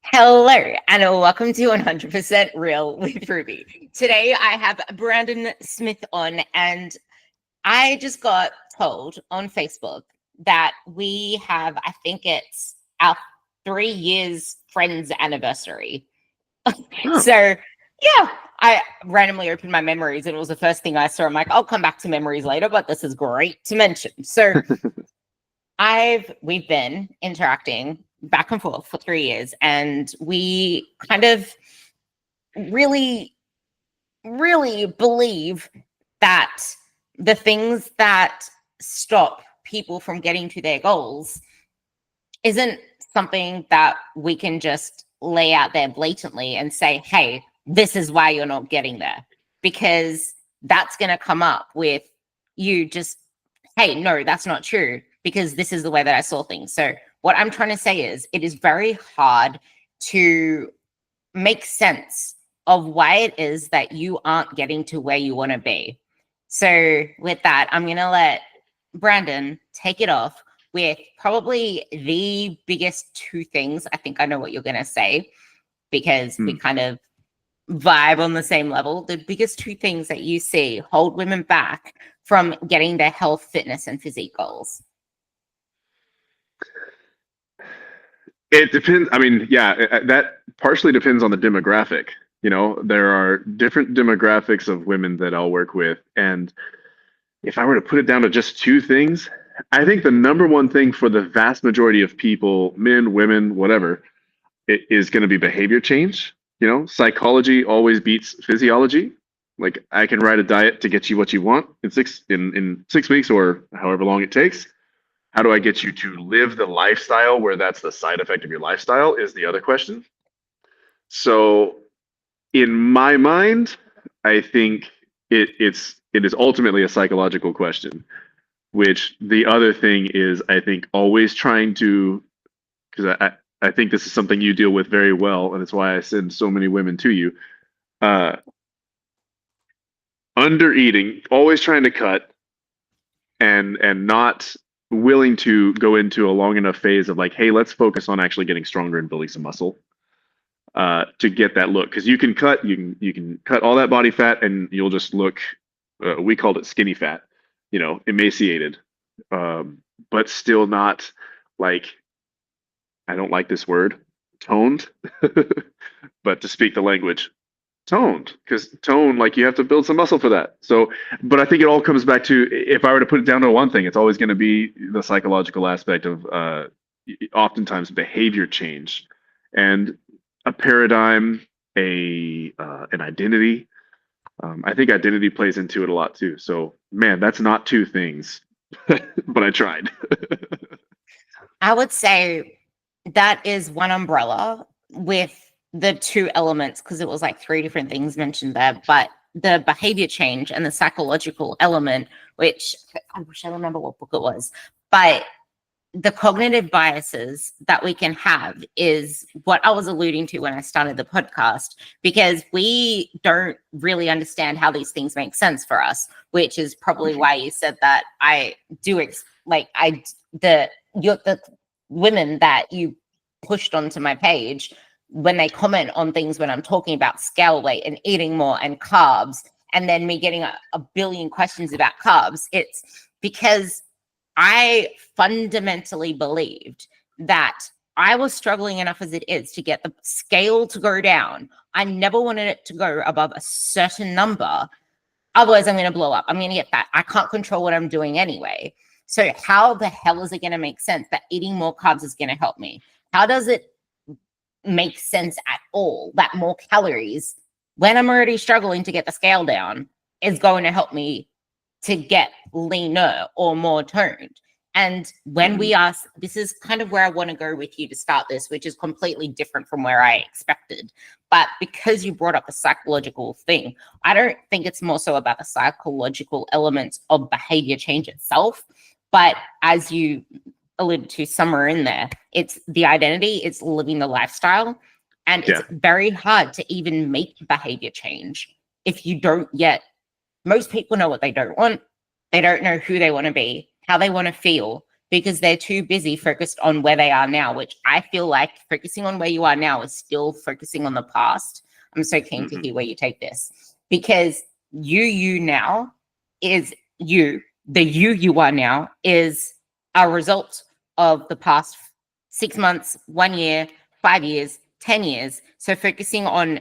Hello and welcome to 100% Real with Ruby. Today I have Brandon Smith on, and I just got told on Facebook that we have, I think it's our 3 years friends anniversary. Oh, So, yeah, I randomly opened my memories and it was the first thing I saw. I'm like, I'll come back to memories later, but this is great to mention. So, we've been interacting back and forth for 3 years, and we kind of really, really believe that the things that stop people from getting to their goals isn't something that we can just lay out there blatantly and say, hey, this is why you're not getting there. Because that's going to come up with you just, hey, no, that's not true, because this is the way that I saw things. So, what I'm trying to say is, it is very hard to make sense of why it is that you aren't getting to where you want to be. So, with that, I'm going to let Brandon take it off with probably the biggest two things. I think I know what you're going to say because we hmm. kind of vibe on the same level. The biggest two things that you see hold women back from getting their health, fitness, and physique goals. It depends. I mean, yeah, that partially depends on the demographic. There are different demographics of women that I'll work with. And if I were to put it down to just two things, I think the number one thing for the vast majority of people, men, women, whatever, it is going to be behavior change. Psychology always beats physiology. Like I can write a diet to get you what you want in 6 weeks or however long it takes. How do I get you to live the lifestyle where that's the side effect of your lifestyle is the other question. So in my mind, I think it is ultimately a psychological question, which the other thing is I think always trying to, because I think this is something you deal with very well, and it's why I send so many women to you. Uh, Under eating, always trying to cut and not willing to go into a long enough phase of like, hey, let's focus on actually getting stronger and building some muscle to get that look. Because you can cut all that body fat and you'll just look. We called it skinny fat, emaciated, but still not like I don't like this word, toned, but to speak the language, toned, because tone, like you have to build some muscle for that. So, but I think it all comes back to if I were to put it down to one thing, it's always going to be the psychological aspect of oftentimes behavior change and a paradigm, a an identity. I think identity plays into it a lot too. So, man, that's not two things, but I tried. I would say that is one umbrella with the two elements, because it was like three different things mentioned there, but the behavior change and the psychological element, which I wish I remember what book it was, but the cognitive biases that we can have is what I was alluding to when I started the podcast, because we don't really understand how these things make sense for us, which is probably why you said that. I do the women that you pushed onto my page, when they comment on things when I'm talking about scale weight and eating more and carbs, and then me getting a billion questions about carbs, it's because I fundamentally believed that I was struggling enough as it is to get the scale to go down. I never wanted it to go above a certain number. Otherwise, I'm going to blow up. I'm going to get fat. I can't control what I'm doing anyway. So how the hell is it going to make sense that eating more carbs is going to help me? How does it make sense at all that more calories, when I'm already struggling to get the scale down, is going to help me to get leaner or more toned? And when Mhm. we ask, this is kind of where I want to go with you to start this, which is completely different from where I expected. But because you brought up the psychological thing, I don't think it's more so about the psychological elements of behavior change itself. But as you alluded to somewhere in there, it's the identity, it's living the lifestyle. And it's Yeah. very hard to even make behavior change if you don't yet. Most people know what they don't want. They don't know who they want to be, how they want to feel, because they're too busy focused on where they are now, which I feel like focusing on where you are now is still focusing on the past. I'm so keen to hear where you take this, because you now is you. The you are now is a result of the past 6 months, 1 year, 5 years, 10 years. So focusing on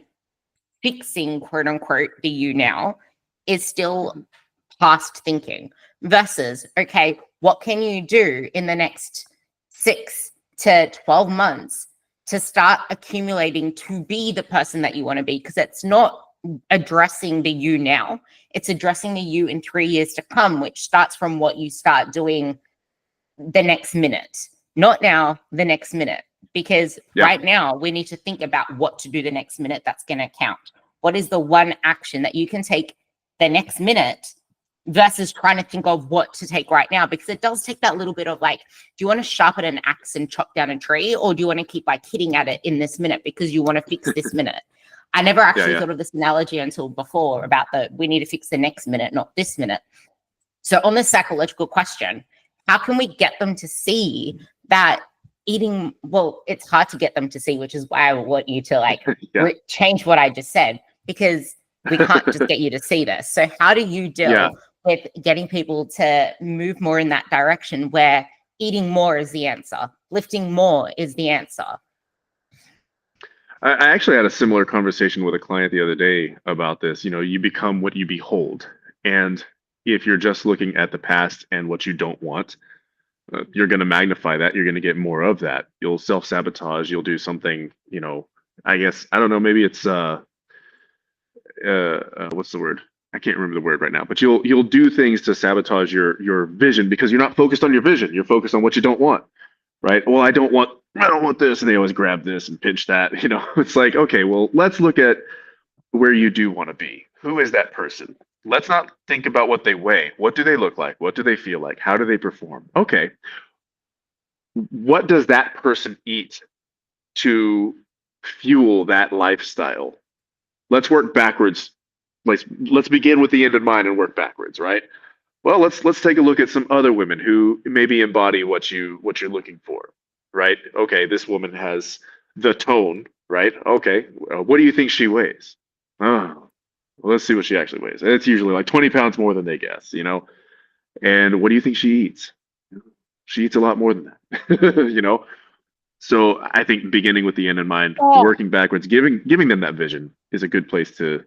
fixing, quote unquote, the you now is still past thinking versus, okay, what can you do in the next 6 to 12 months to start accumulating to be the person that you want to be? Because it's not addressing the you now, it's addressing the you in 3 years to come, which starts from what you start doing the next minute, not now, the next minute. Because right now we need to think about what to do the next minute that's going to count. What is the one action that you can take the next minute versus trying to think of what to take right now? Because it does take that little bit of like, do you want to sharpen an axe and chop down a tree, or do you want to keep like hitting at it in this minute because you want to fix this minute? I never actually thought of this analogy until before about we need to fix the next minute, not this minute. So on the psychological question, how can we get them to see that eating, well, it's hard to get them to see, which is why I want you to like change what I just said, because we can't just get you to see this. So how do you deal with getting people to move more in that direction where eating more is the answer, lifting more is the answer? I actually had a similar conversation with a client the other day about this. You know, you become what you behold. And if you're just looking at the past and what you don't want, you're going to magnify that. You're going to get more of that. You'll self-sabotage. You'll do something, you know, I guess, I don't know, maybe it's, what's the word? I can't remember the word right now, but you'll do things to sabotage your vision because you're not focused on your vision. You're focused on what you don't want, right? Well, I don't want this. And they always grab this and pinch that, you know. It's like, okay, well, let's look at where you do want to be. Who is that person? Let's not think about what they weigh. What do they look like? What do they feel like? How do they perform? Okay. What does that person eat to fuel that lifestyle? Let's work backwards. Let's begin with the end in mind and work backwards, right? Well, let's take a look at some other women who maybe embody what you're looking for, right? Okay, this woman has the tone, right? Okay, what do you think she weighs? Oh, well, let's see what she actually weighs. It's usually like 20 pounds more than they guess, you know? And what do you think she eats? She eats a lot more than that, you know? So I think beginning with the end in mind, working backwards, giving them that vision is a good place to.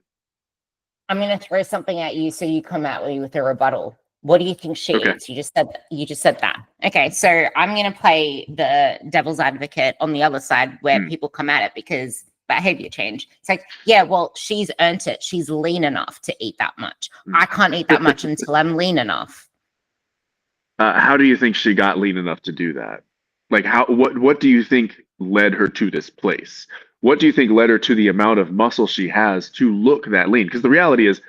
I'm going to throw something at you so you come at me with a rebuttal. What do you think she eats? You just said that. Okay, so I'm going to play the devil's advocate on the other side where people come at it because behavior change. It's like, yeah, well, she's earned it. She's lean enough to eat that much. I can't eat that much until I'm lean enough. How do you think she got lean enough to do that? Like, what do you think led her to this place? What do you think led her to the amount of muscle she has to look that lean? Because the reality is,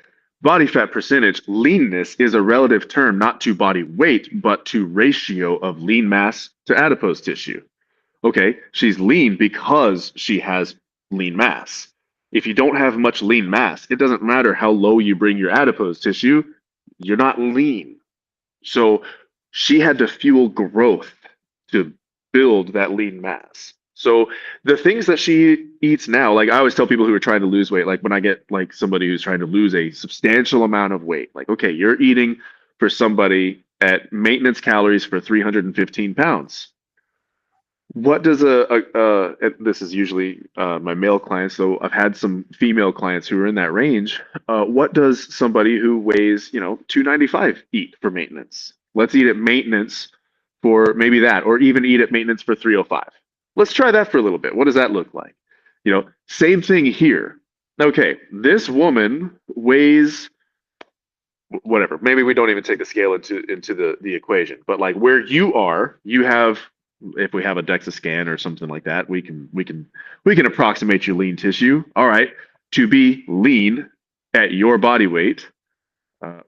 body fat percentage, leanness is a relative term, not to body weight, but to ratio of lean mass to adipose tissue. Okay, she's lean because she has lean mass. If you don't have much lean mass, it doesn't matter how low you bring your adipose tissue, you're not lean. So she had to fuel growth to build that lean mass. So the things that she eats now, like I always tell people who are trying to lose weight, like when I get like somebody who's trying to lose a substantial amount of weight, like, okay, you're eating for somebody at maintenance calories for 315 pounds. What does this is usually my male clients, so I've had some female clients who are in that range. What does somebody who weighs, 295 eat for maintenance? Let's eat at maintenance for maybe that, or even eat at maintenance for 305. Let's try that for a little bit. What does that look like? Same thing here. Okay, this woman weighs whatever. Maybe we don't even take the scale into the equation, but like where you are, you have, if we have a DEXA scan or something like that, we can approximate your lean tissue. All right, to be lean at your body weight,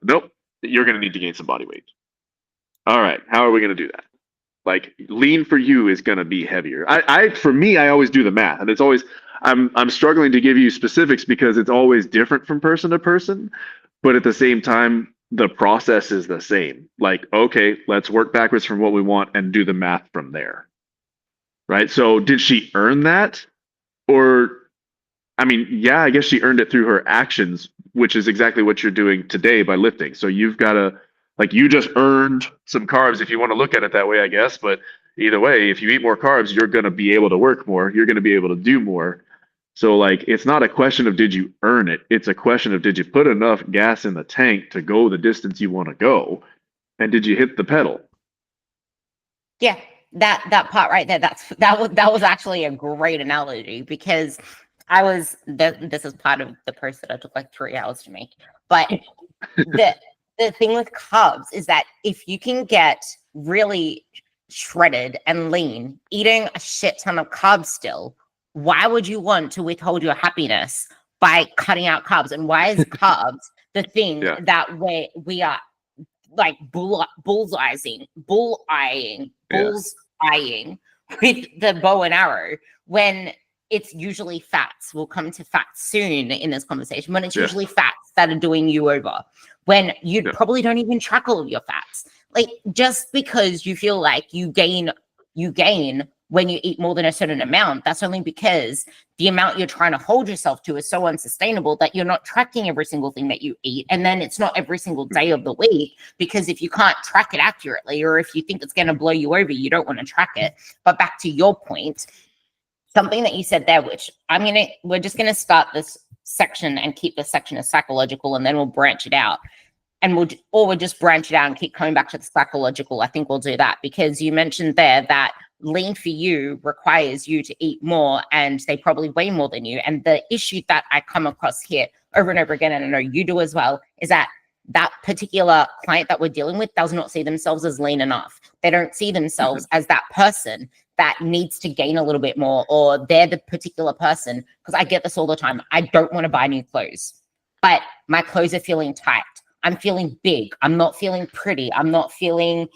nope, you're going to need to gain some body weight. All right, how are we going to do that? Like lean for you is going to be heavier. For me, I always do the math, and it's always I'm struggling to give you specifics because it's always different from person to person. But at the same time, the process is the same. Like, okay, let's work backwards from what we want and do the math from there. Right. So did she earn that? Or, I mean, yeah, I guess she earned it through her actions, which is exactly what you're doing today by lifting. So you've got to, like, you just earned some carbs if you want to look at it that way, I guess. But either way, if you eat more carbs, you're going to be able to work more. You're going to be able to do more. So, like, it's not a question of did you earn it? It's a question of did you put enough gas in the tank to go the distance you want to go? And did you hit the pedal? Yeah, that part right there. That was actually a great analogy because this is part of the post that I took like 3 hours to make. But the the thing with carbs is that if you can get really shredded and lean, eating a shit ton of carbs still, why would you want to withhold your happiness by cutting out carbs? And why is carbs the thing Yeah. that we are like bullseyeing Yeah. with the bow and arrow when it's usually fats. We'll come to fats soon in this conversation, when it's Yeah. usually fats that are doing you over, when you Yeah. probably don't even track all of your fats. Like, just because you feel like you gain when you eat more than a certain amount, that's only because the amount you're trying to hold yourself to is so unsustainable that you're not tracking every single thing that you eat. And then it's not every single day of the week, because if you can't track it accurately, or if you think it's going to blow you over, you don't want to track it. But back to your point, something that you said there, which we're just going to start this section and keep this section as psychological, and then we'll branch it out. And we'll just branch it out and keep coming back to the psychological. I think we'll do that because you mentioned there that lean for you requires you to eat more, and they probably weigh more than you. And the issue that I come across here over and over again, and I know you do as well, is that particular client that we're dealing with does not see themselves as lean enough. They don't see themselves as that person that needs to gain a little bit more, or they're the particular person. Because I get this all the time. I don't want to buy new clothes, but my clothes are feeling tight. I'm feeling big. I'm not feeling pretty. I'm not feeling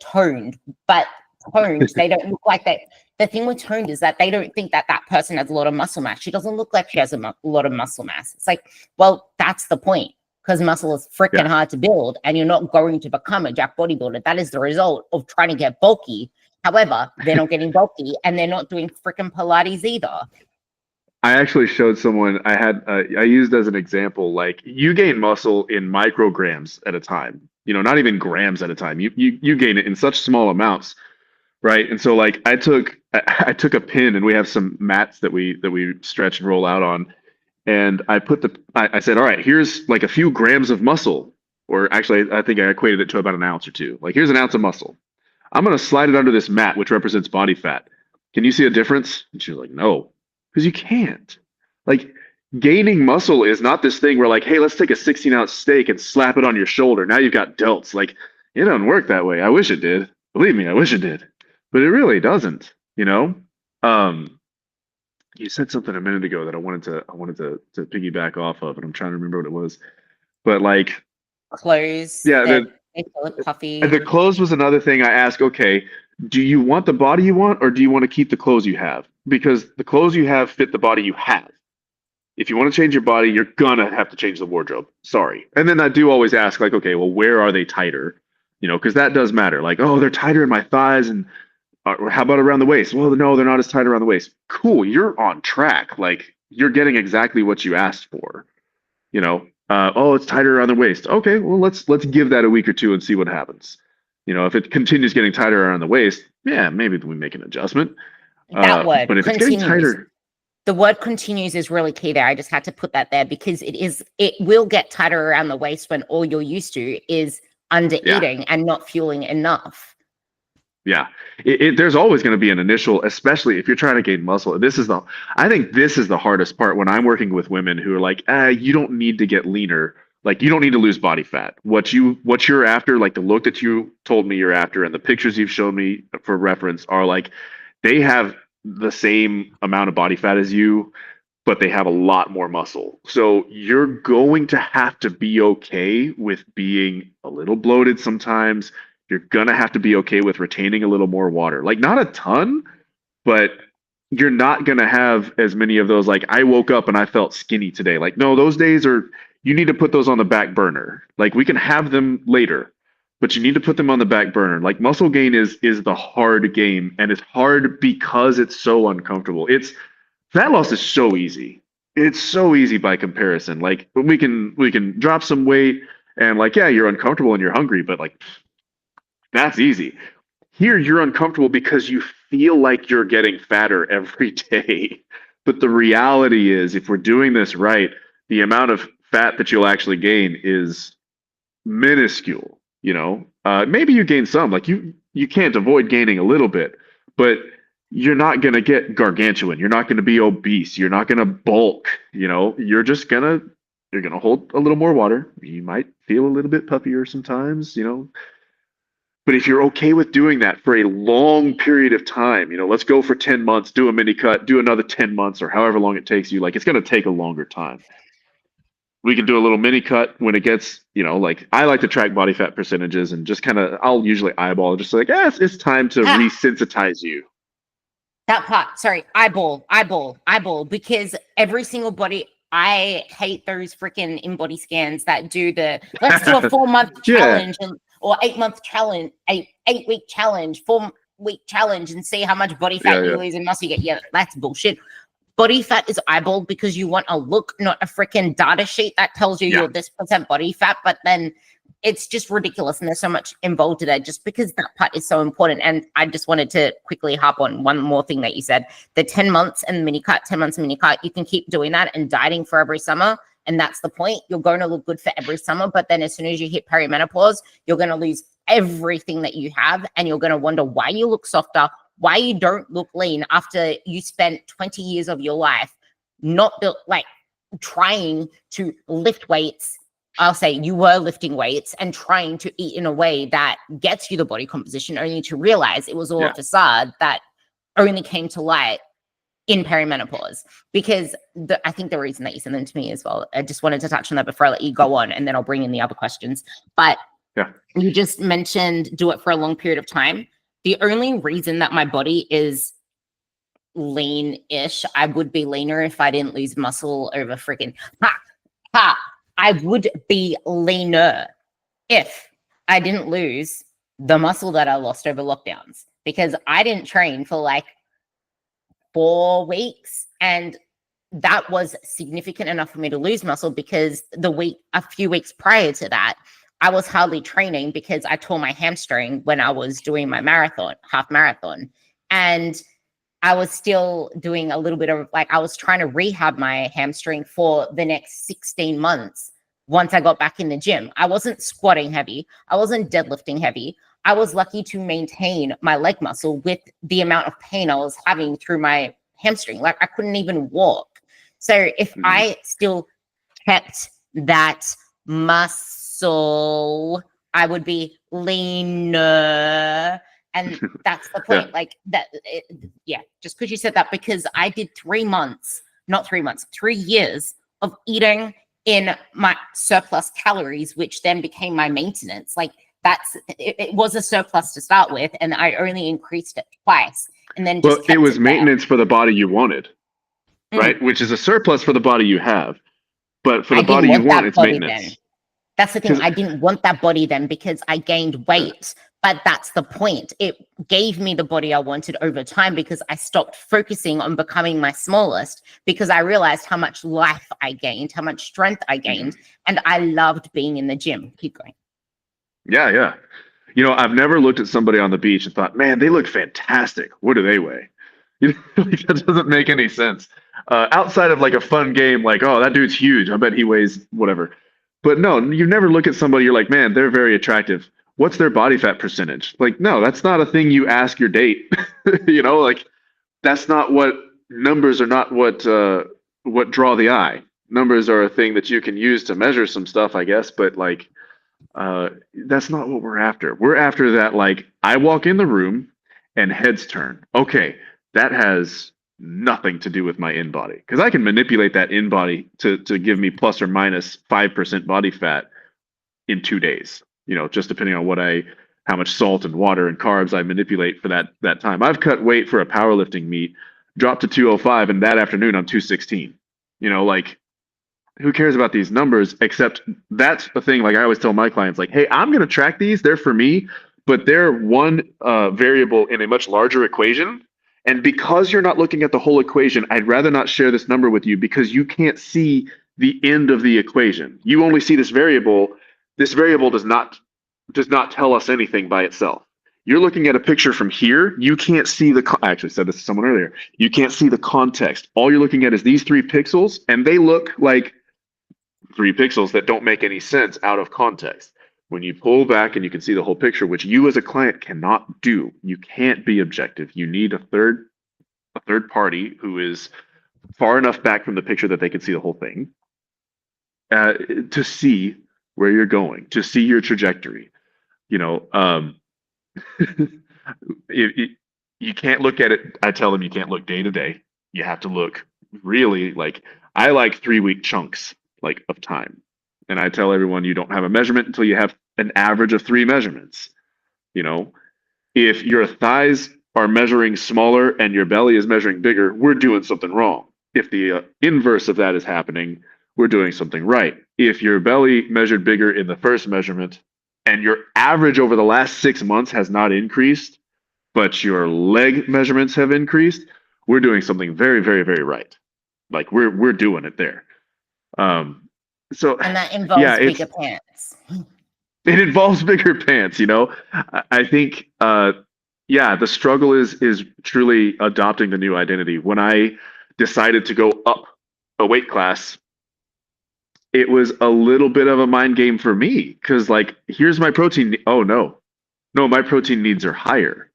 toned. But toned, they don't look like that. The thing with toned is that they don't think that person has a lot of muscle mass. She doesn't look like she has a lot of muscle mass. It's like, well, that's the point, because muscle is freaking hard to build, and you're not going to become a jack bodybuilder. That is the result of trying to get bulky. However, they're not getting bulky, and they're not doing freaking Pilates either. I actually showed someone I used as an example, like you gain muscle in micrograms at a time, not even grams at a time. You gain it in such small amounts, right? And so like I took a pin, and we have some mats that we stretch and roll out on, and I said, all right, here's like a few grams of muscle, or actually I think I equated it to about an ounce or two. Like, here's an ounce of muscle. I'm gonna slide it under this mat, which represents body fat. Can you see a difference? And she was like, no, because you can't. Like, gaining muscle is not this thing where like, hey, let's take a 16-ounce steak and slap it on your shoulder. Now you've got delts. Like, it doesn't work that way. I wish it did. Believe me, I wish it did. But it really doesn't, You said something a minute ago that I wanted to piggyback off of, and I'm trying to remember what it was. But like, Clothes, yeah, they feel like puffy. the clothes was another thing I asked. Okay, do you want the body you want, or do you want to keep the clothes you have? Because the clothes you have fit the body you have. If you want to change your body, you're gonna have to change the wardrobe. Sorry. And then I do always ask, like, okay, well, where are they tighter? Because that does matter. Like, oh, they're tighter in my thighs, and how about around the waist? Well, no, they're not as tight around the waist. Cool, you're on track. Like, you're getting exactly what you asked for. Oh, it's tighter around the waist. Okay, well, let's give that a week or two and see what happens. If it continues getting tighter around the waist, yeah, maybe we make an adjustment. That word, but if continues. it's getting tighter, the word continues is really key there. I just had to put that there because it will get tighter around the waist when all you're used to is under eating and not fueling enough. Yeah, there's always going to be an initial, especially if you're trying to gain muscle. I think this is the hardest part when I'm working with women who are like, you don't need to get leaner. Like, you don't need to lose body fat. What you're after, like the look that you told me you're after, and the pictures you've shown me for reference are like, they have the same amount of body fat as you, but they have a lot more muscle. So you're going to have to be okay with being a little bloated sometimes. You're going to have to be okay with retaining a little more water. Like, not a ton, but you're not going to have as many of those, like, I woke up and I felt skinny today. Like, no, those days you need to put those on the back burner. Like we can have them later, but you need to put them on the back burner. Like muscle gain is the hard game, and it's hard because it's so uncomfortable. It's fat loss is so easy. It's so easy by comparison. Like we can drop some weight and like yeah, you're uncomfortable and you're hungry, but like that's easy. Here you're uncomfortable because you feel like you're getting fatter every day. But the reality is if we're doing this right, the amount of fat that you'll actually gain is minuscule, you know. Maybe you gain some, like you can't avoid gaining a little bit, but you're not going to get gargantuan. You're not going to be obese. You're not going to bulk, you know. You're going to hold a little more water. You might feel a little bit puffier sometimes, you know. But if you're okay with doing that for a long period of time, you know, let's go for 10 months, do a mini cut, do another 10 months or however long it takes you, like it's going to take a longer time. We can do a little mini cut when it gets, you know, like I like to track body fat percentages and just kind of, I'll usually eyeball just like, it's time to Ah, resensitize you. that part. Sorry, eyeball. Because every single body, I hate those freaking in-body scans that do the let's do a 4-month Yeah. challenge or 8-month challenge, 8-week challenge, 4-week challenge, and see how much body fat you lose and muscle you get. Yeah, that's bullshit. Body fat is eyeballed because you want a look, not a freaking data sheet that tells you you're this percent body fat. But then it's just ridiculous. And there's so much involved in that just because that part is so important. And I just wanted to quickly hop on one more thing that you said, the 10 months and mini cut, 10 months and mini cut, you can keep doing that and dieting for every summer. And that's the point. You're going to look good for every summer. But then as soon as you hit perimenopause, you're going to lose everything that you have. And you're going to wonder why you look softer, why you don't look lean after you spent 20 years of your life not built, like trying to lift weights. I'll say you were lifting weights and trying to eat in a way that gets you the body composition, only to realize it was all a facade that only came to light in perimenopause. Because I think the reason that you sent them to me as well, I just wanted to touch on that before I let you go on, and then I'll bring in the other questions. But you just mentioned do it for a long period of time. The only reason that my body is lean-ish, I would be leaner if I didn't lose muscle over freaking I would be leaner if I didn't lose the muscle that I lost over lockdowns, because I didn't train for like 4 weeks, and that was significant enough for me to lose muscle because a few weeks prior to that, I was hardly training because I tore my hamstring when I was doing my half marathon. And I was still doing a little bit of I was trying to rehab my hamstring for the next 16 months. Once I got back in the gym, I wasn't squatting heavy. I wasn't deadlifting heavy. I was lucky to maintain my leg muscle with the amount of pain I was having through my hamstring. Like I couldn't even walk. So if I still kept that muscle, I would be leaner. And that's the point. Just because you said that, because I did 3 years of eating in my surplus calories, which then became my maintenance. Like it was a surplus to start with, and I only increased it twice. And then just it was maintenance for the body you wanted, right? Which is a surplus for the body you have. But for the body you want, it's maintenance. Then. That's the thing. I didn't want that body then because I gained weight. But that's the point. It gave me the body I wanted over time because I stopped focusing on becoming my smallest, because I realized how much life I gained, how much strength I gained, and I loved being in the gym. Keep going. Yeah. You know, I've never looked at somebody on the beach and thought, man, they look fantastic. What do they weigh? That doesn't make any sense. Outside of like a fun game, like, oh, that dude's huge. I bet he weighs whatever. But no, you never look at somebody, you're like, man, they're very attractive. What's their body fat percentage? Like, no, that's not a thing you ask your date. You know, like that's not what numbers are not what draw the eye. Numbers are a thing that you can use to measure some stuff, I guess, but like that's not what we're after. We're after that, like, I walk in the room and heads turn. Okay, that has nothing to do with my in body, because I can manipulate that in body to give me plus or minus 5% body fat in 2 days. You know, just depending on how much salt and water and carbs I manipulate for that time. I've cut weight for a powerlifting meet, dropped to 205, and that afternoon I'm 216. You know, like who cares about these numbers? Except that's the thing. Like I always tell my clients, like, hey, I'm going to track these. They're for me, but they're one variable in a much larger equation. And because you're not looking at the whole equation, I'd rather not share this number with you because you can't see the end of the equation. You only see this variable. This variable does not tell us anything by itself. You're looking at a picture from here. You can't see I actually said this to someone earlier. You can't see the context. All you're looking at is these 3 pixels, and they look like 3 pixels that don't make any sense out of context. When you pull back and you can see the whole picture, which you as a client cannot do, you can't be objective. You need a third party who is far enough back from the picture that they can see the whole thing to see where you're going, to see your trajectory. You know, you can't look at it. I tell them you can't look day to day. You have to look really like I like 3-week chunks like of time. And I tell everyone you don't have a measurement until you have an average of 3 measurements. You know, if your thighs are measuring smaller and your belly is measuring bigger, we're doing something wrong. If the inverse of that is happening, we're doing something right. If your belly measured bigger in the first measurement and your average over the last 6 months has not increased, but your leg measurements have increased, we're doing something very, very, very right. Like we're doing it there. So And that involves bigger pants. It involves bigger pants, you know. I think the struggle is truly adopting the new identity. When I decided to go up a weight class, it was a little bit of a mind game for me because like here's my protein. Oh no, my protein needs are higher.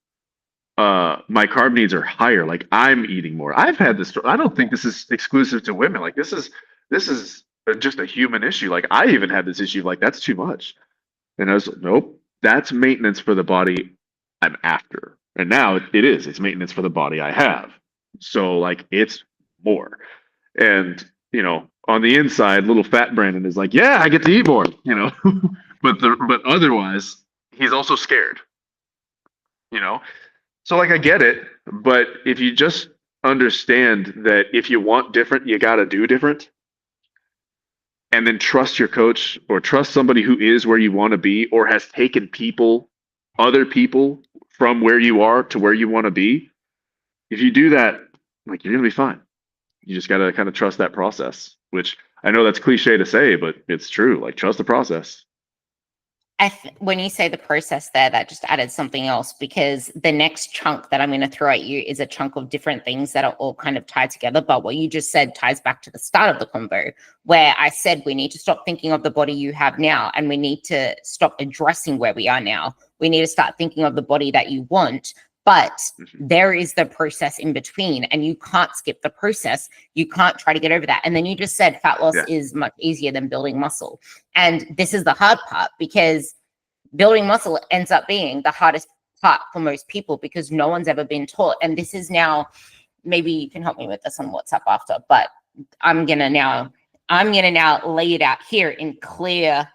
My carb needs are higher. Like I'm eating more. I've had this. I don't think this is exclusive to women. Like this is just a human issue. Like I even had this issue. Like that's too much. And I was nope. That's maintenance for the body I'm after. And now it is. It's maintenance for the body I have. So like it's more. And you know, on the inside, little fat Brandon is like, yeah, I get to eat more. You know, but otherwise, he's also scared. You know, so like I get it, but if you just understand that if you want different, you got to do different, and then trust your coach or trust somebody who is where you want to be or has taken other people from where you are to where you want to be. If you do that, like you're gonna be fine. You just gotta kind of trust that process, which I know that's cliche to say, but it's true. Like trust the process. When you say the process there, that just added something else because the next chunk that I'm going to throw at you is a chunk of different things that are all kind of tied together. But what you just said ties back to the start of the convo where I said we need to stop thinking of the body you have now and we need to stop addressing where we are now. We need to start thinking of the body that you want. But there is the process in between and you can't skip the process. You can't try to get over that. And then you just said fat loss is much easier than building muscle. And this is the hard part because building muscle ends up being the hardest part for most people because no one's ever been taught. And this is now, maybe you can help me with this on WhatsApp after, but I'm gonna now lay it out here in clear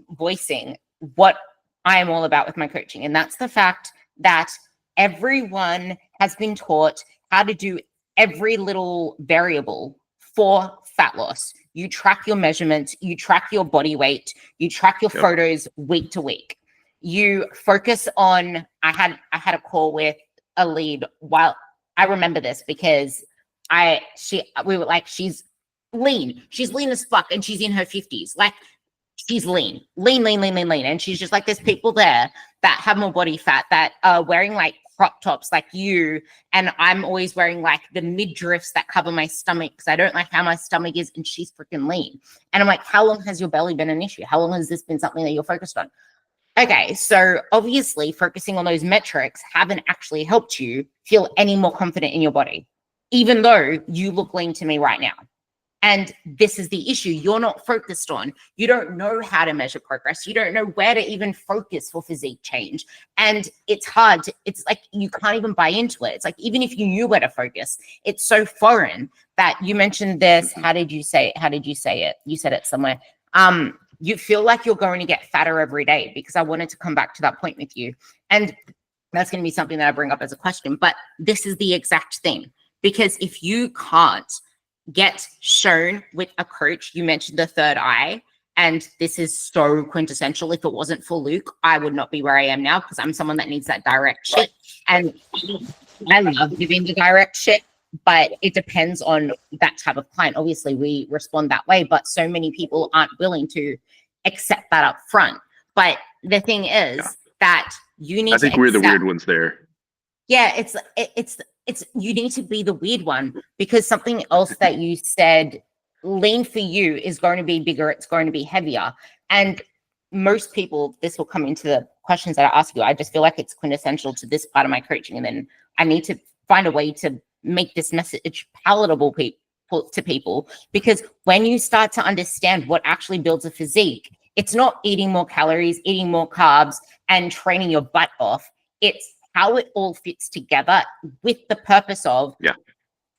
voicing what I am all about with my coaching. And that's the fact that everyone has been taught how to do every little variable for fat loss. You track your measurements, you track your body weight, you track your photos week to week. You focus on, I had a call with a lead while I remember this because we were like, she's lean as fuck and she's in her 50s. Like she's lean. And she's just like, there's people there that have more body fat that are wearing like crop tops like you. And I'm always wearing like the midriffs that cover my stomach because I don't like how my stomach is. And she's freaking lean. And I'm like, how long has your belly been an issue? How long has this been something that you're focused on? Okay, so obviously focusing on those metrics haven't actually helped you feel any more confident in your body, even though you look lean to me right now. And this is the issue you're not focused on. You don't know how to measure progress. You don't know where to even focus for physique change. And it's hard. It's like you can't even buy into it. It's like even if you knew where to focus, it's so foreign that you mentioned this. How did you say it? You said it somewhere. You feel like you're going to get fatter every day because I wanted to come back to that point with you. And that's going to be something that I bring up as a question. But this is the exact thing. Because if you can't get shown with a coach. You mentioned the third eye, and this is so quintessential. If it wasn't for Luke, I would not be where I am now, because I'm someone that needs that direct shit. And I love giving the direct shit, but it depends on that type of client. Obviously, we respond that way, but so many people aren't willing to accept that up front. But the thing is that you need I think to we're the accept. weird ones there. Yeah, it's you need to be the weird one, because something else that you said, lean for you, is going to be bigger, it's going to be heavier. And most people, this will come into the questions that I ask you. I just feel like it's quintessential to this part of my coaching. And then I need to find a way to make this message palatable to people, because when you start to understand what actually builds a physique, it's not eating more calories, eating more carbs, and training your butt off. It's how it all fits together, with the purpose of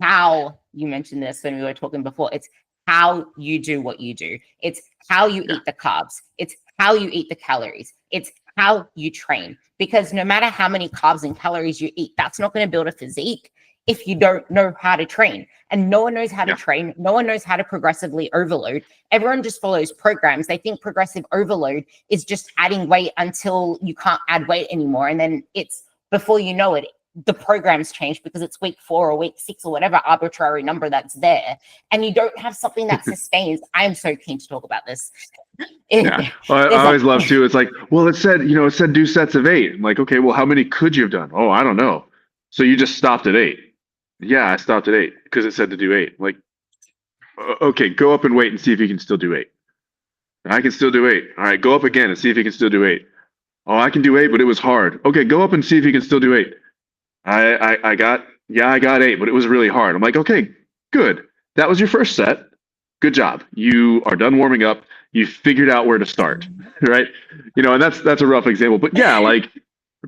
how you mentioned this when we were talking before. It's how you do what you do. It's how you eat the carbs. It's how you eat the calories. It's how you train. Because no matter how many carbs and calories you eat, that's not going to build a physique if you don't know how to train. And no one knows how to train. No one knows how to progressively overload. Everyone just follows programs. They think progressive overload is just adding weight until you can't add weight anymore. And then it's, before you know it, the program's changed because it's week 4 or week 6 or whatever arbitrary number that's there, and you don't have something that sustains. I am so keen to talk about this. Yeah, well, I always love to. It's like, well, it said do sets of 8. I'm like, okay, well, how many could you have done? Oh, I don't know. So you just stopped at 8. Yeah, I stopped at 8 because it said to do 8. Like, okay, go up and wait and see if you can still do 8. I can still do 8. All right, go up again and see if you can still do 8. Oh, I can do 8, but it was hard. Okay, go up and see if you can still do 8. I got 8, but it was really hard. I'm like, okay, good. That was your first set. Good job. You are done warming up. You figured out where to start, right? And that's a rough example, but yeah, like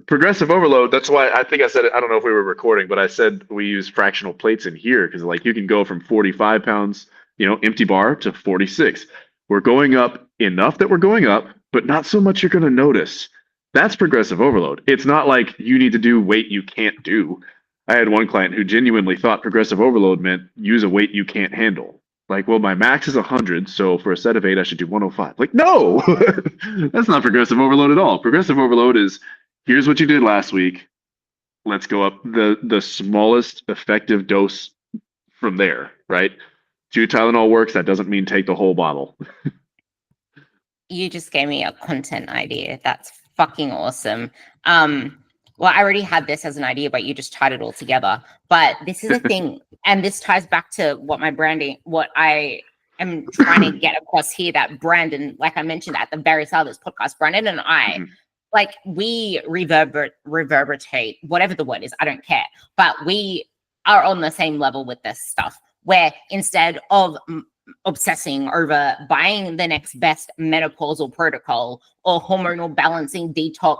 progressive overload. That's why I think I said it. I don't know if we were recording, but I said we use fractional plates in here because like you can go from 45 pounds, empty bar, to 46. We're going up enough that we're going up, but not so much you're going to notice. That's progressive overload. It's not like you need to do weight you can't do. I had one client who genuinely thought progressive overload meant use a weight you can't handle. Like, well, my max is 100, so for a set of 8, I should do 105. Like, no, that's not progressive overload at all. Progressive overload is, here's what you did last week. Let's go up the smallest effective dose from there, right? 2 Tylenol works. That doesn't mean take the whole bottle. You just gave me a content idea. That's fucking awesome. Well, I already had this as an idea, but you just tied it all together. But this is a thing, and this ties back to what I am trying to get across here, that Brandon, like I mentioned at the very start of this podcast, Brandon and I, like, we reverberate, whatever the word is, I don't care. But we are on the same level with this stuff, where instead of obsessing over buying the next best menopausal protocol or hormonal balancing detox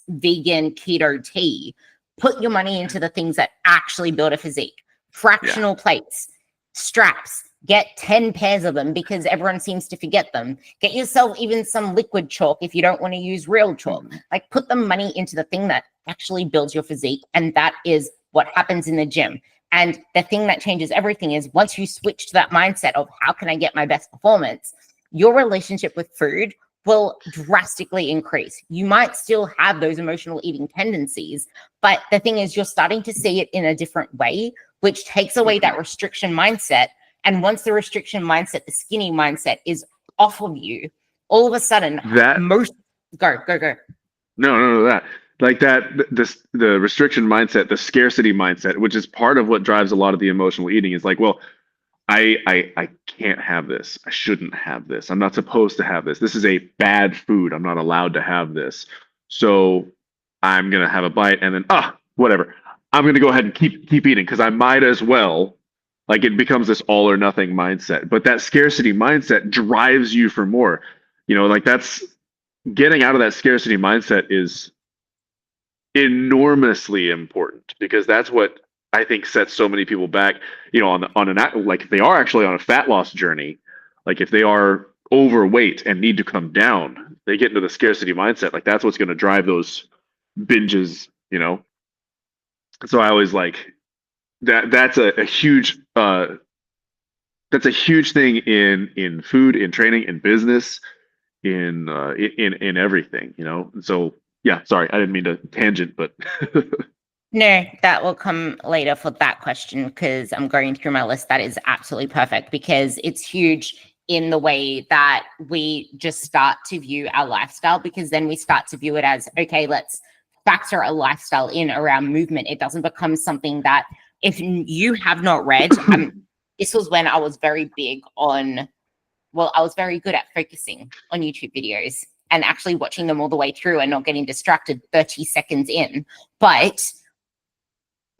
vegan keto tea, put your money into the things that actually build a physique. Fractional plates, straps, get 10 pairs of them because everyone seems to forget them. Get yourself even some liquid chalk if you don't want to use real chalk. Like, put the money into the thing that actually builds your physique, and that is what happens in the gym. And the thing that changes everything is, once you switch to that mindset of how can I get my best performance, your relationship with food will drastically increase. You might still have those emotional eating tendencies, but the thing is, you're starting to see it in a different way, which takes away that restriction mindset. And once the restriction mindset, the skinny mindset, is off of you, all of a sudden, go. No, that. Like that, the restriction mindset, the scarcity mindset, which is part of what drives a lot of the emotional eating, is like, well, I can't have this. I shouldn't have this. I'm not supposed to have this. This is a bad food. I'm not allowed to have this. So I'm gonna have a bite and then whatever. I'm gonna go ahead and keep eating because I might as well. Like, it becomes this all or nothing mindset. But that scarcity mindset drives you for more. Like, that's getting out of that scarcity mindset is enormously important, because that's what I think sets so many people back. Like, if they are actually on a fat loss journey, like if they are overweight and need to come down, they get into the scarcity mindset. Like, that's what's going to drive those binges. So I always like that. That's a huge that's a huge thing in food, in training, in business, in everything, you know. So yeah, sorry, I didn't mean to tangent, but No, that will come later for that question because I'm going through my list. That is absolutely perfect because it's huge in the way that we just start to view our lifestyle, because then we start to view it as, okay, let's factor a lifestyle in around movement. It doesn't become something that, if you have not read, this was when I was very big on, well, I was very good at focusing on YouTube videos and actually watching them all the way through and not getting distracted 30 seconds in. But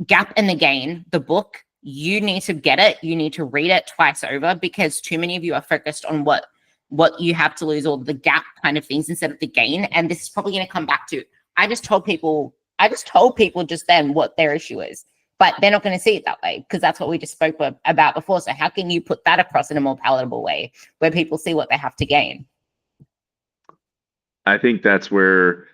Gap and the Gain, the book, you need to get it. You need to read it twice over because too many of you are focused on what you have to lose or the gap kind of things instead of the gain. And this is probably going to come back to, I just told people just then what their issue is, but they're not going to see it that way because that's what we just spoke about before. So how can you put that across in a more palatable way where people see what they have to gain? I think that's where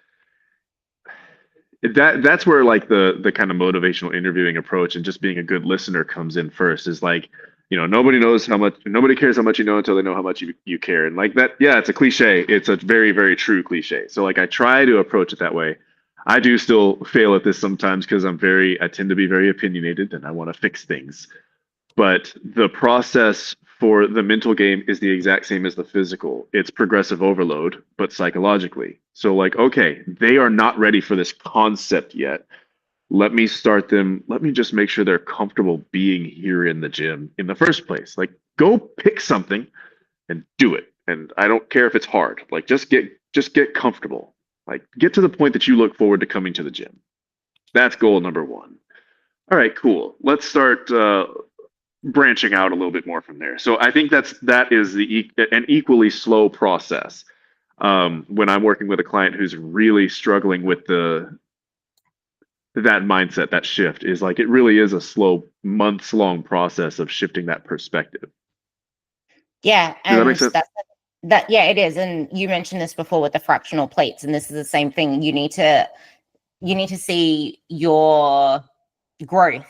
like the kind of motivational interviewing approach and just being a good listener comes in first. Is like, you know, nobody cares how much you know until they know how much you care. And like that, yeah, it's a cliche. It's a very, very true cliche. So like I try to approach it that way. I do still fail at this sometimes because I tend to be very opinionated and I want to fix things. But the process for the mental game is the exact same as the physical. It's progressive overload, but psychologically. So, like, okay, they are not ready for this concept yet. Let me start them. Let me just make sure they're comfortable being here in the gym in the first place. Like, go pick something and do it. And I don't care if it's hard. Like, just get comfortable. Like, get to the point that you look forward to coming to the gym. That's goal number one. All right, cool. Let's start branching out a little bit more from there. So I think that is an equally slow process. When I'm working with a client who's really struggling with that mindset, that shift is like it really is a slow, months long process of shifting that perspective. Yeah, Does that make and sense? that yeah, it is. And you mentioned this before with the fractional plates, and this is the same thing. You need to see your growth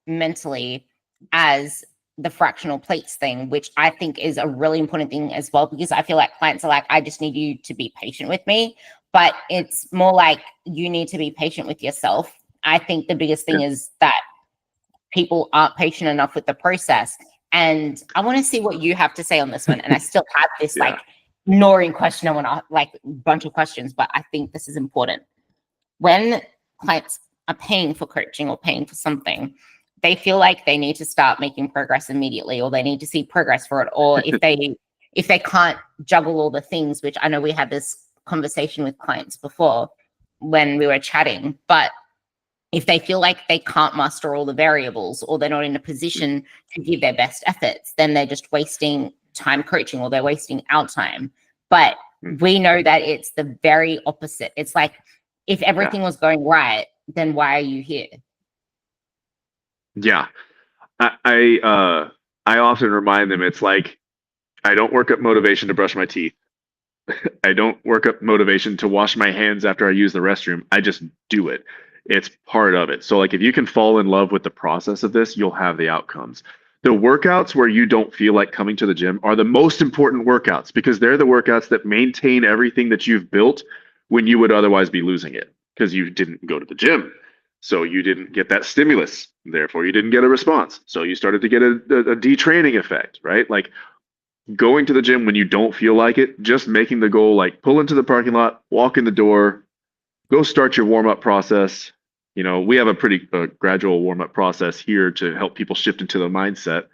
mentally as the fractional plates thing, which I think is a really important thing as well, because I feel like clients are like, I just need you to be patient with me. But it's more like you need to be patient with yourself. I think the biggest thing Yeah. is that people aren't patient enough with the process. And I want to see what you have to say on this one. And I still have this Yeah. like gnawing question. I want to like a bunch of questions, but I think this is important. When clients are paying for coaching or paying for something, they feel like they need to start making progress immediately, or they need to see progress for it. Or if they can't juggle all the things, which I know we had this conversation with clients before when we were chatting, but if they feel like they can't master all the variables or they're not in a position to give their best efforts, then they're just wasting time coaching or they're wasting our time. But we know that it's the very opposite. It's like, if Yeah. everything was going right, then why are you here? Yeah. I often remind them it's like I don't work up motivation to brush my teeth. I don't work up motivation to wash my hands after I use the restroom. I just do it. It's part of it. So like if you can fall in love with the process of this, you'll have the outcomes. The workouts where you don't feel like coming to the gym are the most important workouts because they're the workouts that maintain everything that you've built when you would otherwise be losing it because you didn't go to the gym. So you didn't get that stimulus. Therefore, you didn't get a response. So you started to get a detraining effect, right? Like going to the gym when you don't feel like it, just making the goal like pull into the parking lot, walk in the door, go start your warm up process. You know, we have a pretty gradual warm up process here to help people shift into the mindset,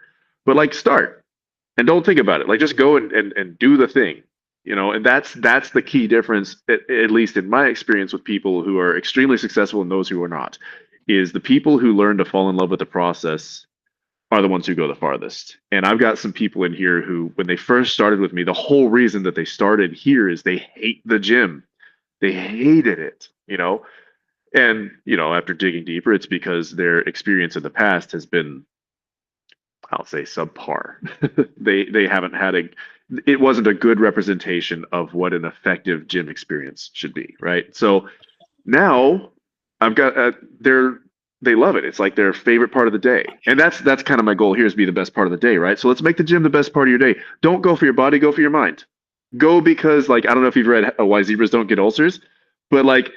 but like start and don't think about it. Like just go and do the thing, you know, and that's the key difference, at least in my experience with people who are extremely successful and those who are not, is the people who learn to fall in love with the process are the ones who go the farthest. And I've got some people in here who, when they first started with me, the whole reason that they started here is they hate the gym. They hated it, you know? And, you know, after digging deeper, it's because their experience in the past has been, I'll say, subpar. They haven't had it wasn't a good representation of what an effective gym experience should be, right? So now I've got they're they love it. It's like their favorite part of the day. And that's kind of my goal here, is be the best part of the day, right? So let's make the gym the best part of your day. Don't go for your body, go for your mind. Go because, like, I don't know if you've read Why Zebras Don't Get Ulcers, but like,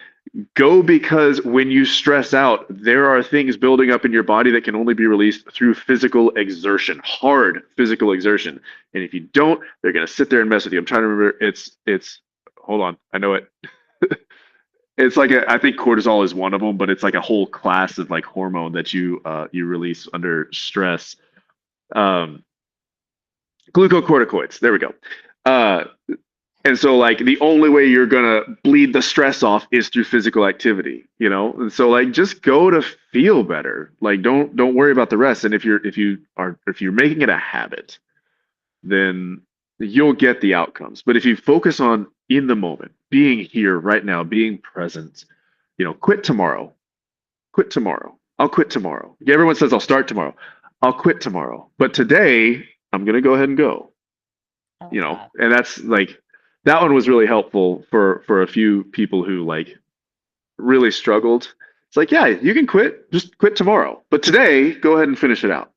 go because when you stress out, there are things building up in your body that can only be released through physical exertion, hard physical exertion. And if you don't, they're gonna sit there and mess with you. I'm trying to remember. It's hold on, I know it. It's like I think cortisol is one of them, but it's like a whole class of like hormone that you release under stress. Um, Glucocorticoids. There we go. Uh, and so, like, the only way you're gonna bleed the stress off is through physical activity, you know. And so, like, just go to feel better. Like, don't worry about the rest. And if you're making it a habit, then you'll get the outcomes. But if you focus on in the moment, being here right now, being present, you know, quit tomorrow. Quit tomorrow. I'll quit tomorrow. Yeah, everyone says I'll start tomorrow. I'll quit tomorrow. But today, I'm gonna go ahead and go. I You love know, that. and that's like that one was really helpful for a few people who like really struggled. It's like, yeah, you can quit, just quit tomorrow, but today go ahead and finish it out.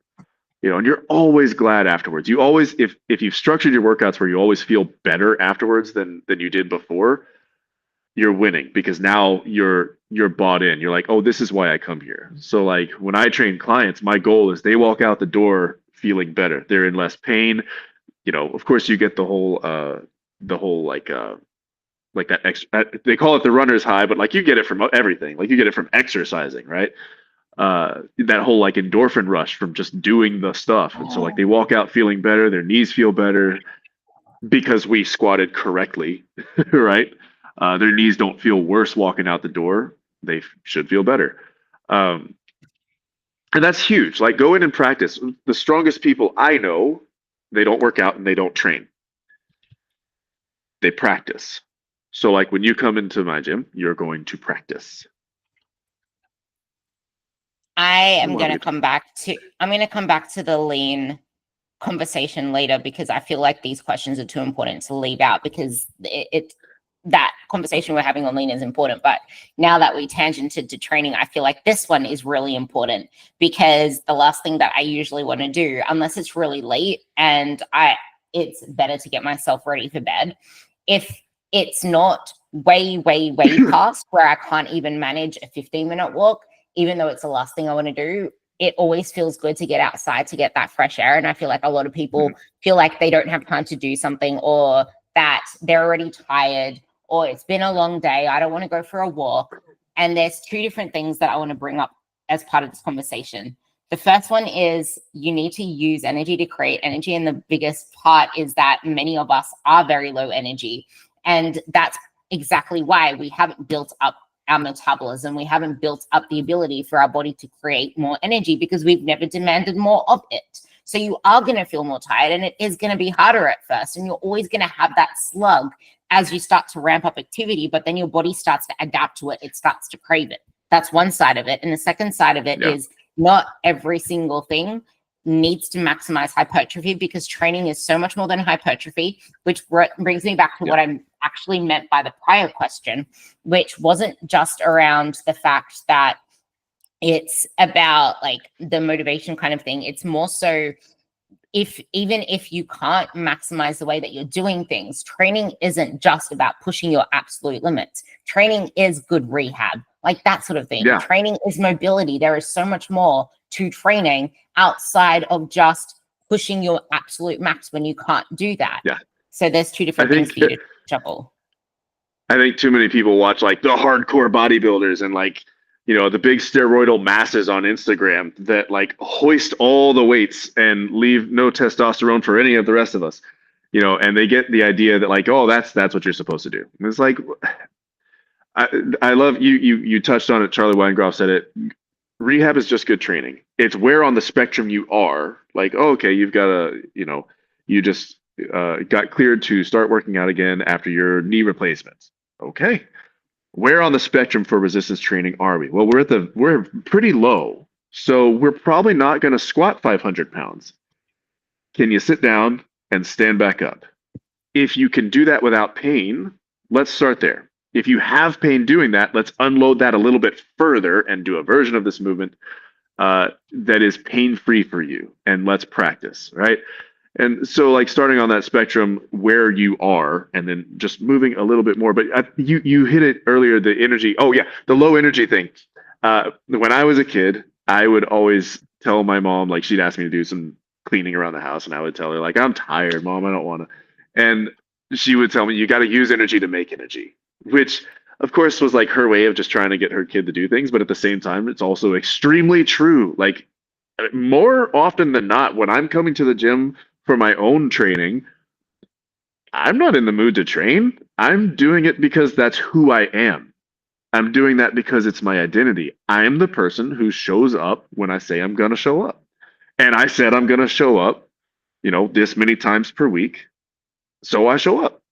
You know, and you're always glad afterwards. You always, if you've structured your workouts where you always feel better afterwards than you did before, you're winning, because now you're bought in. You're like, oh, this is why I come here. So like when I train clients, my goal is they walk out the door feeling better. They're in less pain. You know, of course you get the whole like that they call it the runner's high, but like you get it from everything. Like you get it from exercising, right? That whole like endorphin rush from just doing the stuff. And so like they walk out feeling better, their knees feel better because we squatted correctly, right? Their knees don't feel worse walking out the door. They should feel better. Um, and that's huge. Like go in and practice. The strongest people I know, they don't work out and they don't train. They practice. So like when you come into my gym, you're going to practice. I'm We'll have going a to good time. come back to I'm going to come back to the lean conversation later, because I feel like these questions are too important to leave out, because it that conversation we're having on lean is important. But now that we tangented to training, I feel like this one is really important, because the last thing that I usually want to do, unless it's really late and it's better to get myself ready for bed. If it's not way past where I can't even manage a 15-minute walk, even though it's the last thing I want to do, it always feels good to get outside to get that fresh air. And I feel like a lot of people Mhm. feel like they don't have time to do something, or that they're already tired, or it's been a long day, I don't want to go for a walk. And there's two different things that I want to bring up as part of this conversation. The first one is you need to use energy to create energy. And the biggest part is that many of us are very low energy. And that's exactly why we haven't built up our metabolism. We haven't built up the ability for our body to create more energy, because we've never demanded more of it. So you are going to feel more tired, and it is going to be harder at first. And you're always going to have that slug as you start to ramp up activity, but then your body starts to adapt to it. It starts to crave it. That's one side of it. And the second side of it Yeah. is not every single thing needs to maximize hypertrophy, because training is so much more than hypertrophy, which brings me back to Yeah. what I actually meant by the prior question, which wasn't just around the fact that it's about like the motivation kind of thing. It's more so, even if you can't maximize the way that you're doing things, training isn't just about pushing your absolute limits. Training is good rehab, like that sort of thing. Yeah. Training is mobility. There is so much more to training outside of just pushing your absolute max when you can't do that. Yeah. So there's two I different things think for you to juggle. I think too many people watch like the hardcore bodybuilders and like, you know, the big steroidal masses on Instagram that like hoist all the weights and leave no testosterone for any of the rest of us. You know, and they get the idea that like, oh, that's what you're supposed to do. And it's like I I love you touched on it. Charlie Weingroff said it. Rehab is just good training. It's where on the spectrum you are. Like, oh, okay, you've got a, you know, you just got cleared to start working out again after your knee replacements. Okay, where on the spectrum for resistance training are we? Well, we're pretty low, so we're probably not going to squat 500 pounds. Can you sit down and stand back up? If you can do that without pain, let's start there. if you have pain doing that, let's unload that a little bit further and do a version of this movement that is pain free for you. And let's practice, right? And so, like starting on that spectrum where you are, and then just moving a little bit more. But you hit it earlier, the energy. Oh yeah, the low energy thing. When I was a kid, I would always tell my mom, like she'd ask me to do some cleaning around the house, and I would tell her like, I'm tired, mom, I don't want to. And she would tell me, you got to use energy to make energy, which of course was like her way of just trying to get her kid to do things. But at the same time, it's also extremely true. Like more often than not, when I'm coming to the gym for my own training, I'm not in the mood to train. I'm doing it because that's who I am. I'm doing that because it's my identity. I am the person who shows up when I say I'm going to show up. And I said I'm going to show up, this many times per week. So I show up,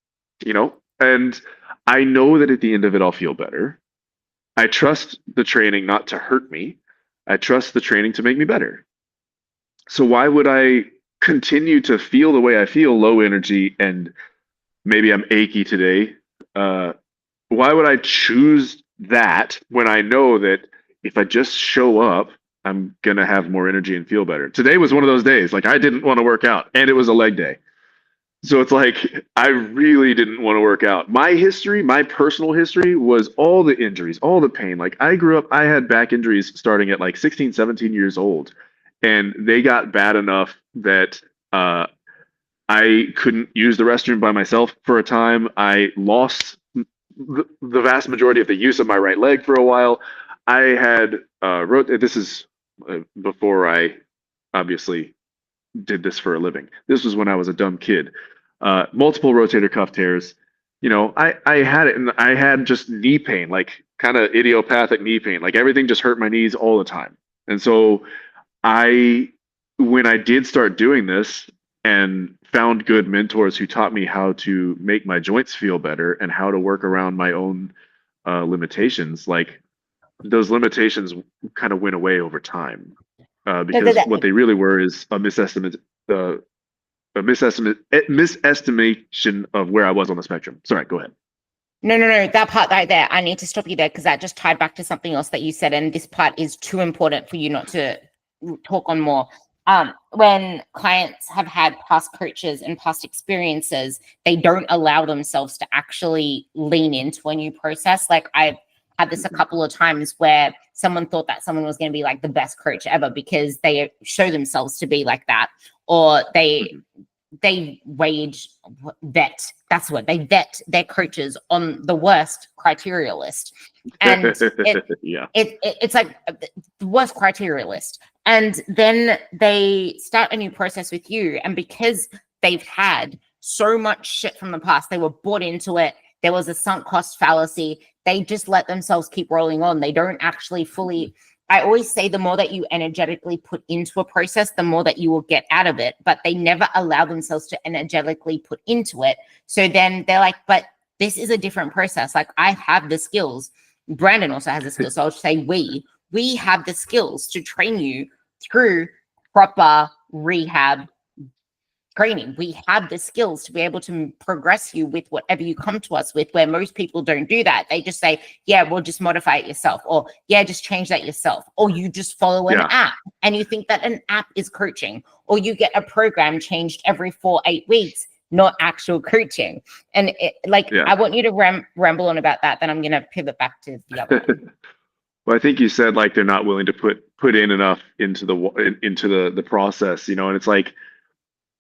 and I know that at the end of it, I'll feel better. I trust the training not to hurt me. I trust the training to make me better. So why would I continue to feel the way I feel, low energy, and maybe I'm achy today? Why would I choose that when I know that if I just show up, I'm gonna have more energy and feel better? Today was one of those days. Like I didn't want to work out, and it was a leg day. So it's like I really didn't want to work out. My history, my personal history was all the injuries, all the pain. Like I grew up, I had back injuries starting at like 16, 17 years old. And they got bad enough that I couldn't use the restroom by myself for a time. I lost the vast majority of the use of my right leg for a while. I had wrote this is before I obviously did this for a living. This was when I was a dumb kid. Multiple rotator cuff tears. I had it, and I had just knee pain, like kind of idiopathic knee pain. Like everything just hurt my knees all the time. And so I, when I did start doing this and found good mentors who taught me how to make my joints feel better and how to work around my own limitations, like those limitations kind of went away over time because what they really were is misestimation of where I was on the spectrum. Sorry, go ahead. No, no, no. That part right there, I need to stop you there because that just tied back to something else that you said, and this part is too important for you not to talk on more. When clients have had past coaches and past experiences, they don't allow themselves to actually lean into a new process. Like I've had this a couple of times where someone thought that someone was going to be like the best coach ever because they show themselves to be like that, or they vet. That's what they vet their coaches on the worst criteria list, and it's like the worst criteria list. And then they start a new process with you, and because they've had so much shit from the past, they were bought into it. There was a sunk cost fallacy. They just let themselves keep rolling on. They don't actually fully. I always say the more that you energetically put into a process, the more that you will get out of it, but they never allow themselves to energetically put into it. So then they're like, but this is a different process. Like I have the skills. Brandon also has the skills. So I'll say we have the skills to train you through proper rehab training. We have the skills to be able to progress you with whatever you come to us with, where most people don't do that. They just say, yeah, we'll just modify it yourself, or yeah, just change that yourself, or you just follow an app and you think that an app is coaching, or you get a program changed every 4-8 weeks, not actual coaching. And I want you to ramble on about that. Then I'm going to pivot back to the other one. Well, I think you said like they're not willing to put in enough into the process, and it's like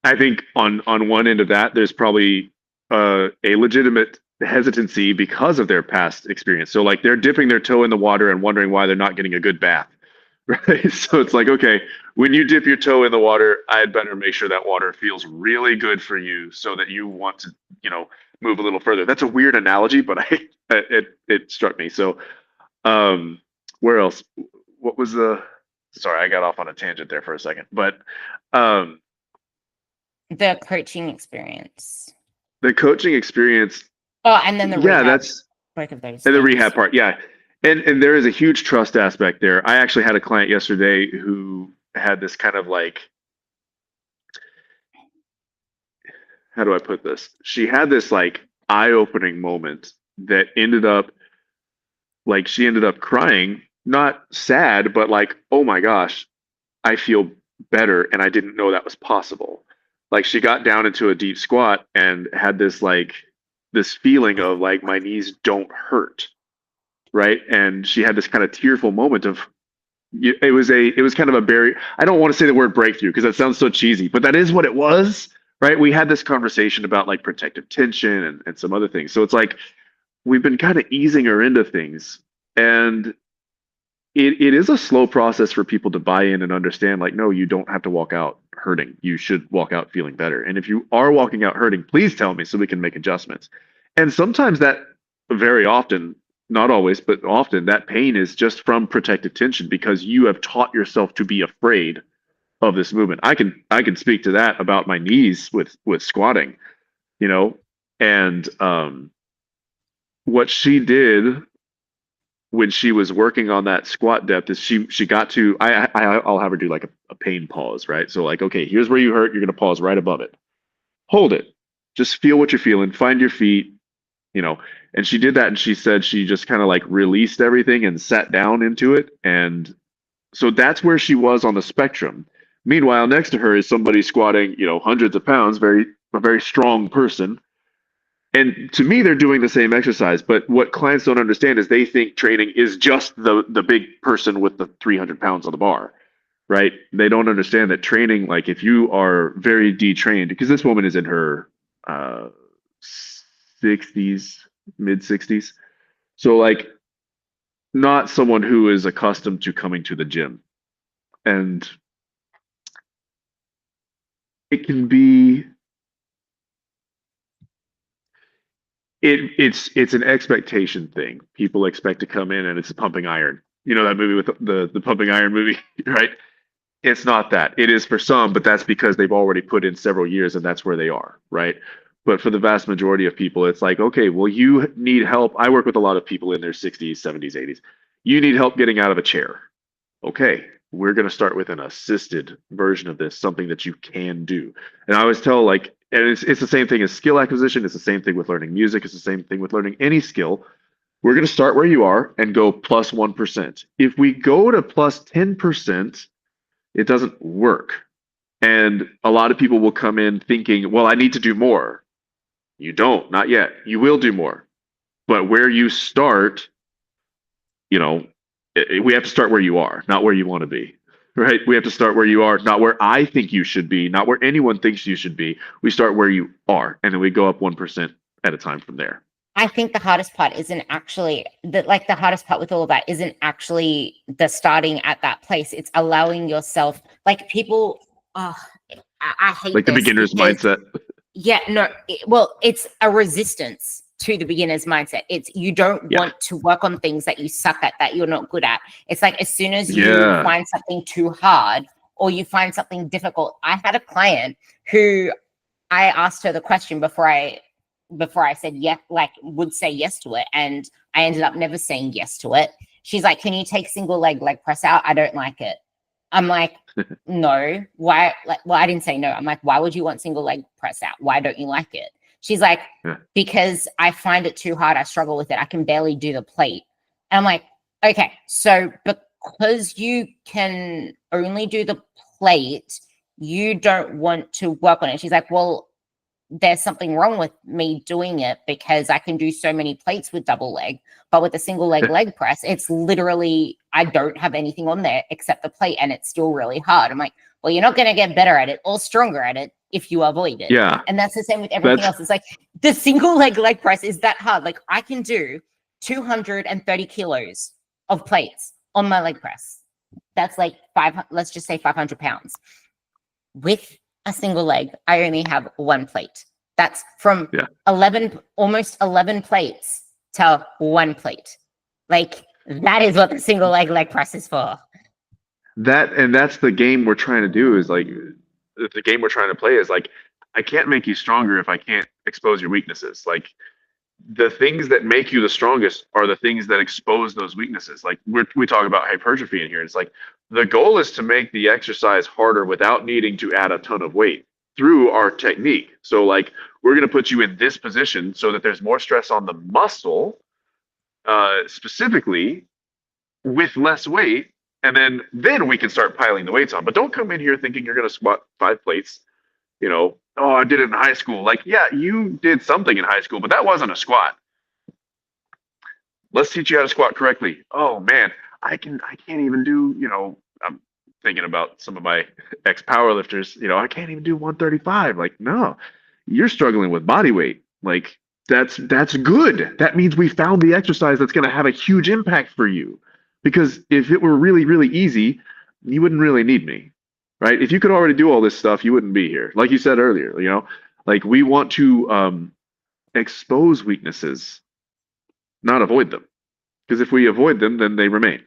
I think on one end of that, there's probably a legitimate hesitancy because of their past experience. So like they're dipping their toe in the water and wondering why they're not getting a good bath, right? So it's like, okay, when you dip your toe in the water, I'd better make sure that water feels really good for you so that you want to, move a little further. That's a weird analogy, but it struck me. So where else? What was sorry, I got off on a tangent there for a second, but the coaching experience. The coaching experience. Oh, and then the rehab. That's both of those. And the rehab part, yeah. And there is a huge trust aspect there. I actually had a client yesterday who had this kind of like, how do I put this? She had this like eye-opening moment that ended up like she ended up crying, not sad, but like, oh my gosh, I feel better and I didn't know that was possible. Like she got down into a deep squat and had this feeling of like my knees don't hurt, right? And she had this kind of tearful moment of it was kind of a very I don't want to say the word breakthrough because that sounds so cheesy, but that is what it was, right? We had this conversation about like protective tension and some other things. So it's like we've been kind of easing her into things. And it is a slow process for people to buy in and understand like no, you don't have to walk out hurting, you should walk out feeling better, and if you are walking out hurting, please tell me so we can make adjustments. And sometimes that very often, not always but often, that pain is just from protective tension because you have taught yourself to be afraid of this movement. I can speak to that about my knees with squatting, you know. And what she did when she was working on that squat depth is she got to I'll have her do like a pain pause, right? So like, okay, here's where you hurt, you're gonna pause right above it. Hold it. Just feel what you're feeling, find your feet, you know. And she did that and she said she just kind of like released everything and sat down into it. And so that's where she was on the spectrum. Meanwhile, next to her is somebody squatting, you know, hundreds of pounds, a very strong person, and to me they're doing the same exercise, but what clients don't understand is they think training is just the big person with the 300 pounds on the bar, right? They don't understand that training, like if you are very detrained, because this woman is in her uh 60s, mid 60s, so like not someone who is accustomed to coming to the gym. And it can be it's an expectation thing. People expect to come in and it's a pumping iron. You know that movie with the pumping iron movie, right? It's not that. It is for some, but that's because they've already put in several years and that's where they are, right? But for the vast majority of people, it's like, okay, well, you need help. I work with a lot of people in their 60s, 70s, 80s. You need help getting out of a chair. Okay, we're going to start with an assisted version of this, something that you can do. And I always tell like, and it's the same thing as skill acquisition. It's the same thing with learning music. It's the same thing with learning any skill. We're going to start where you are and go plus 1%. If we go to plus 10%, it doesn't work. And a lot of people will come in thinking, well, I need to do more. You don't, not yet. You will do more. But where you start, you know, we have to start where you are, not where you want to be. Right? We have to start where you are, not where I think you should be, not where anyone thinks you should be. We start where you are, and then we go up 1% at a time from there. I think the hardest part isn't actually the hardest part with all of that isn't actually the starting at that place. It's allowing yourself, like people, oh, I hate like the this beginner's because mindset. yeah, no, well, it's a resistance to the beginner's mindset. It's you don't Yeah. want to work on things that you suck at, that you're not good at. It's like as soon as you Yeah. find something too hard or you find something difficult. I had a client who I asked her the question before I said yes, like would say yes to it, and I ended up never saying yes to it. She's like, "Can you take single leg press out? I don't like it." I'm like, "No, why?" Like, well, I didn't say no. I'm like, "Why would you want single leg press out? Why don't you like it?" She's like, Yeah. "Because I find it too hard. I struggle with it. I can barely do the plate." And I'm like, "Okay, so because you can only do the plate, you don't want to work on it." She's like, "Well, there's something wrong with me doing it because I can do so many plates with double leg, but with a single leg press, it's literally, I don't have anything on there except the plate and it's still really hard." I'm like, well, you're not going to get better at it or stronger at it if you avoid it. Yeah. And that's the same with everything That's else. It's like the single leg press is that hard. Like I can do 230 kilos of plates on my leg press. That's like let's just say 500 pounds. With a single leg, I only have one plate. That's from yeah. 11, almost 11 plates to one plate. Like that is what the single leg press is for. That's the game we're trying to do is like the game we're trying to play is like I can't make you stronger if I can't expose your weaknesses. Like the things that make you the strongest are the things that expose those weaknesses. Like we talk about hypertrophy in here. It's like the goal is to make the exercise harder without needing to add a ton of weight. through our technique. So like we're going to put you in this position so that there's more stress on the muscle specifically with less weight, and then we can start piling the weights on. But don't come in here thinking you're going to squat 5 plates. Oh, I did it in high school. Like, yeah, you did something in high school, but that wasn't a squat. Let's teach you how to squat correctly. Oh man, I can't even do, I'm thinking about some of my ex powerlifters, I can't even do 135. Like, no, you're struggling with body weight. Like that's good. That means we found the exercise that's going to have a huge impact for you. Because if it were really, really easy, you wouldn't really need me. Right? If you could already do all this stuff, you wouldn't be here. Like you said earlier, like we want to expose weaknesses, not avoid them. Because if we avoid them, then they remain.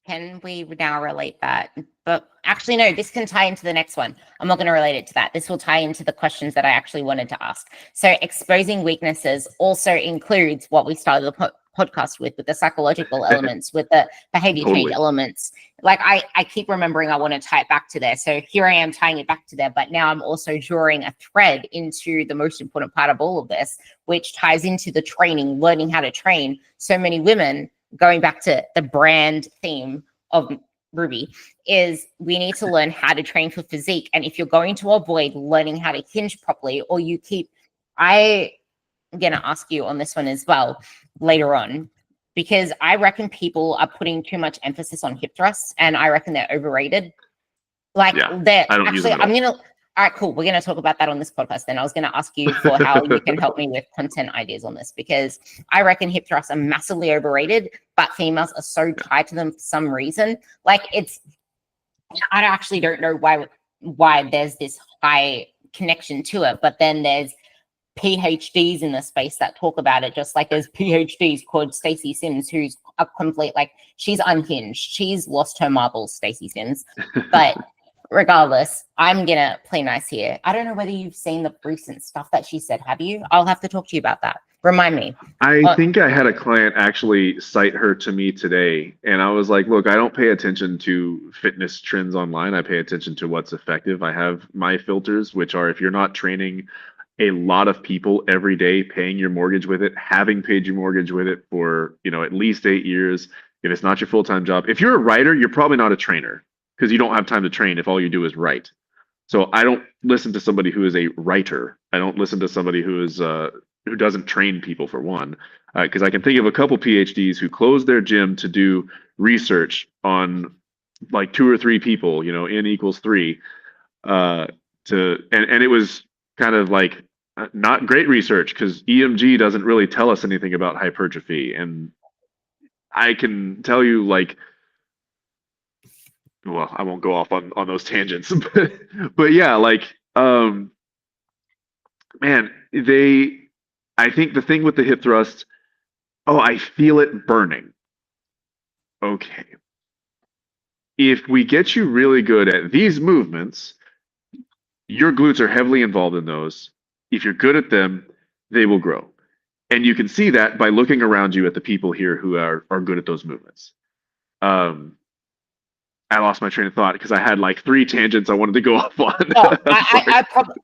Can we now relate that? But actually, no, this can tie into the next one. I'm not going to relate it to that. This will tie into the questions that I actually wanted to ask. So exposing weaknesses also includes what we started the podcast with the psychological elements, with the behavior change elements. Like I keep remembering I want to tie it back to there. So here I am tying it back to there, but now I'm also drawing a thread into the most important part of all of this, which ties into the training, learning how to train. So many women, going back to the brand theme of Ruby, is we need to learn how to train for physique. And if you're going to avoid learning how to hinge properly, or you keep, I'm going to ask you on this one as well later on, because I reckon people are putting too much emphasis on hip thrusts, and I reckon they're overrated. Like, they're actually, I'm going to, all right, cool. We're going to talk about that on this podcast. Then I was going to ask you for how you can help me with content ideas on this, because I reckon hip thrusts are massively overrated, but females are so tied to them for some reason. Like I actually don't know why there's this high connection to it, but then there's PhDs in the space that talk about it, just like there's PhDs called Stacey Sims, who's a complete, like, she's unhinged. She's lost her marbles, Stacey Sims. But regardless, I'm gonna play nice here. I don't know whether you've seen the recent stuff that she said. Have you? I'll have to talk to you about that. Remind me. I think I had a client actually cite her to me today, and I was like, look, I don't pay attention to fitness trends online. I pay attention to what's effective. I have my filters, which are if you're not training a lot of people every day, paying your mortgage with it, having paid your mortgage with it for, at least 8 years, if it's not your full-time job. If you're a writer, you're probably not a trainer, because you don't have time to train if all you do is write. So I don't listen to somebody who is a writer. I don't listen to somebody who is who doesn't train people, for one, because I can think of a couple PhDs who closed their gym to do research on like 2 or 3 people, n equals 3, and it was kind of like not great research, because EMG doesn't really tell us anything about hypertrophy. And I can tell you, like, well, I won't go off on those tangents, but yeah, like, man, I think the thing with the hip thrust, I feel it burning. Okay. If we get you really good at these movements, your glutes are heavily involved in those. If you're good at them, they will grow. And you can see that by looking around you at the people here who are good at those movements. I lost my train of thought because I had like 3 tangents I wanted to go off on. Oh, I probably,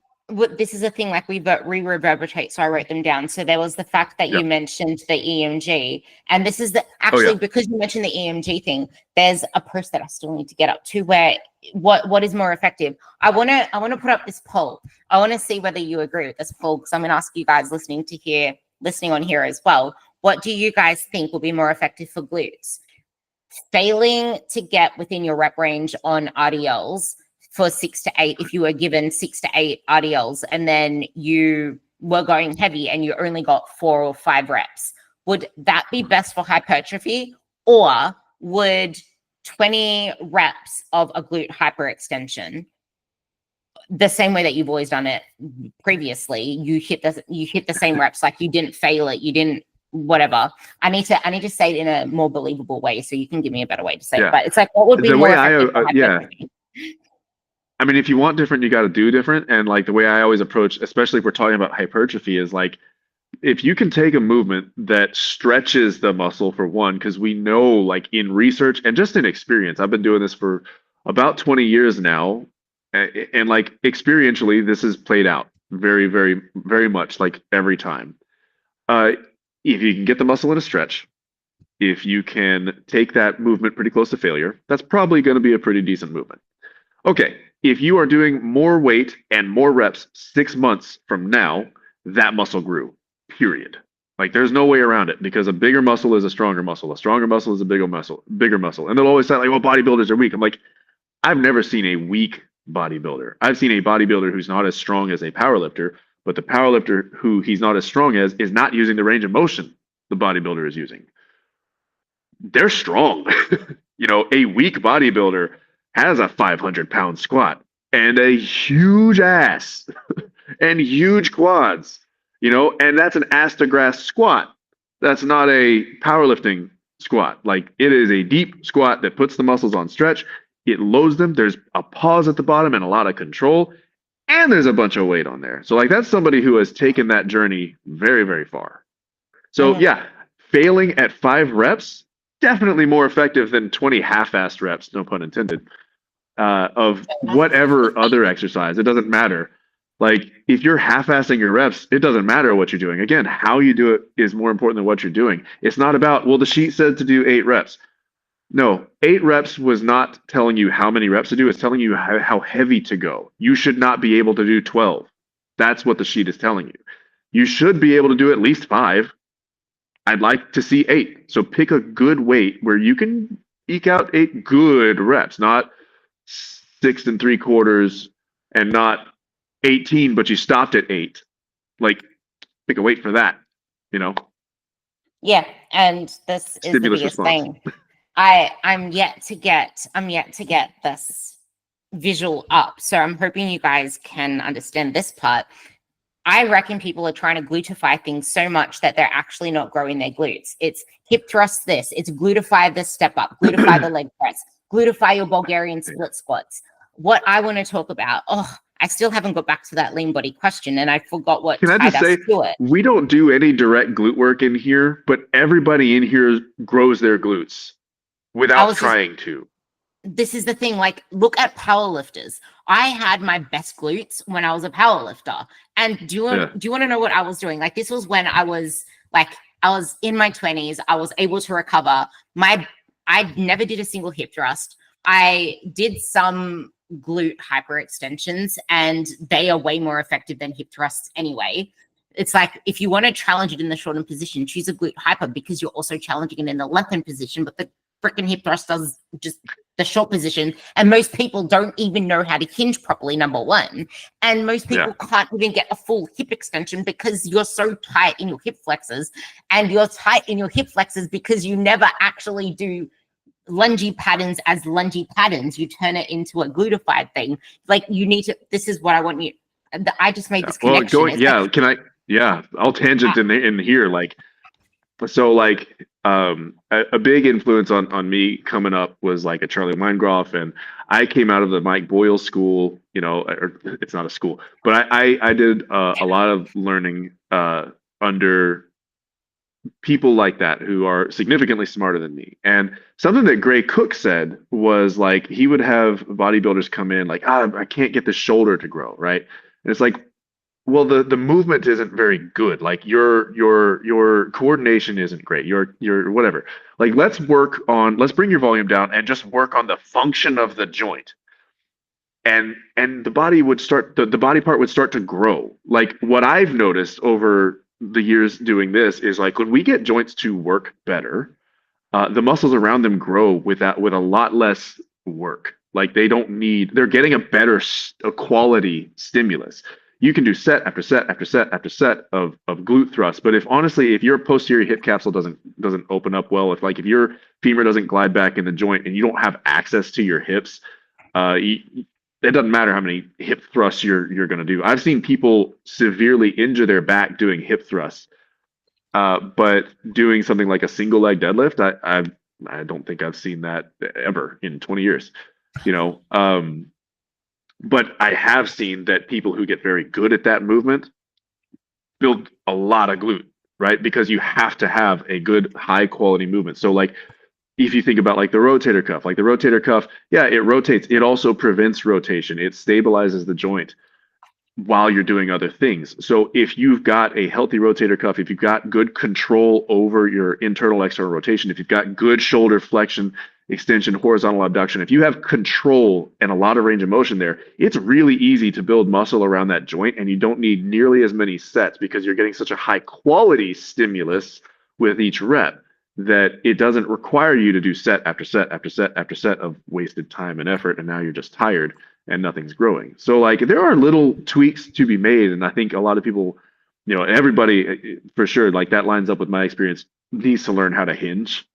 this is a thing, like we reverberate, so I wrote them down. So there was the fact that you mentioned the EMG, and this is because you mentioned the EMG thing, there's a post that I still need to get up to where what is more effective. I want to put up this poll. I want to see whether you agree with this poll, because I'm going to ask you guys listening on here as well. What do you guys think will be more effective for glutes? Failing to get within your rep range on RDLs for 6 to 8, if you were given 6 to 8 RDLs and then you were going heavy and you only got 4 or 5 reps, would that be best for hypertrophy? Or would 20 reps of a glute hyperextension, the same way that you've always done it previously, you hit the same reps, like you didn't fail it, you didn't whatever. I need to say it in a more believable way, so you can give me a better way to say it. But it's like, what would be more effective? I mean, if you want different, you got to do different. And like the way I always approach, especially if we're talking about hypertrophy, is like, if you can take a movement that stretches the muscle, for one, because we know, like in research and just in experience, I've been doing this for about 20 years now, And like experientially, this is played out very, very, very much like every time. Uh, if you can get the muscle in a stretch, if you can take that movement pretty close to failure, that's probably going to be a pretty decent movement. Okay, if you are doing more weight and more reps 6 months from now, that muscle grew, period. Like there's no way around it because a bigger muscle is a stronger muscle. A stronger muscle is a bigger muscle. And they'll always say like, well, bodybuilders are weak. I'm like, I've never seen a weak bodybuilder. I've seen a bodybuilder who's not as strong as a powerlifter, but the powerlifter who he's not as strong as is not using the range of motion the bodybuilder is using. They're strong. A weak bodybuilder has a 500-pound squat and a huge ass and huge quads, and that's an ass to grass squat. That's not a powerlifting squat. Like it is a deep squat that puts the muscles on stretch. It loads them. There's a pause at the bottom and a lot of control, and there's a bunch of weight on there. So like that's somebody who has taken that journey very, very far. So yeah, failing at 5 reps, definitely more effective than 20 half-assed reps, no pun intended, of whatever other exercise. It doesn't matter. Like if you're half-assing your reps, it doesn't matter what you're doing. Again, how you do it is more important than what you're doing. It's not about, well, the sheet said to do 8 reps. No, 8 reps was not telling you how many reps to do. It's telling you how heavy to go. You should not be able to do 12. That's what the sheet is telling you. You should be able to do at least 5. I'd like to see 8. So pick a good weight where you can eke out 8 good reps, not 6 3/4 and not 18, but you stopped at 8. Like pick a weight for that, Yeah, and this is the biggest response. thing. I'm yet to get this visual up. So I'm hoping you guys can understand this part. I reckon people are trying to glutify things so much that they're actually not growing their glutes. It's hip thrust this, it's glutify this step up, glutify the leg press, glutify your Bulgarian split squats. What I want to talk about, I still haven't got back to that lean body question, and I forgot what Can I just say, we don't do any direct glute work in here, but everybody in here grows their glutes without trying to. This is the thing, like, look at powerlifters. I had my best glutes when I was a powerlifter. And do you want to know what I was doing? Like, this was when I was in my 20s. I was able to recover. I never did a single hip thrust. I did some glute hyperextensions, and they are way more effective than hip thrusts anyway. It's like, if you want to challenge it in the shortened position, choose a glute hyper because you're also challenging it in the lengthened position. But the freaking hip thrust does just the short position, and most people don't even know how to hinge properly, number one, and most people can't even get a full hip extension because you're so tight in your hip flexors, and you're tight in your hip flexors because you never actually do lungy patterns as lungy patterns. You turn it into a glutified thing. Like, you need to, this is what I want you, I just made this connection. I'll tangent in here, like, so like a big influence on me coming up was like a Charlie Weingroff, and I came out of the Mike Boyle school, or it's not a school, but I did a lot of learning under people like that who are significantly smarter than me. And something that Gray Cook said was like, he would have bodybuilders come in like, I can't get the shoulder to grow, right? And it's like, well, the movement isn't very good. Like your coordination isn't great. Your whatever. Like let's bring your volume down and just work on the function of the joint. And the body would start, the body part would start to grow. Like what I've noticed over the years doing this is like when we get joints to work better, the muscles around them grow with a lot less work. Like they're getting a better quality stimulus. You can do set after set after set after set of glute thrust, but if your posterior hip capsule doesn't open up well, if your femur doesn't glide back in the joint and you don't have access to your hips, it doesn't matter how many hip thrusts you're going to do. I've seen people severely injure their back doing hip thrusts, but doing something like a single leg deadlift, I don't think I've seen that ever in 20 years. But I have seen that people who get very good at that movement build a lot of glute, right? Because you have to have a good high quality movement. So like if you think about like the rotator cuff, yeah, it rotates. It also prevents rotation. It stabilizes the joint while you're doing other things. So if you've got a healthy rotator cuff, if you've got good control over your internal external rotation, if you've got good shoulder flexion, extension, horizontal abduction, if you have control and a lot of range of motion there, it's really easy to build muscle around that joint, and you don't need nearly as many sets because you're getting such a high quality stimulus with each rep that it doesn't require you to do set after set after set after set of wasted time and effort, and now you're just tired and nothing's growing. So like there are little tweaks to be made, and I think a lot of people, everybody for sure, like that lines up with my experience, needs to learn how to hinge.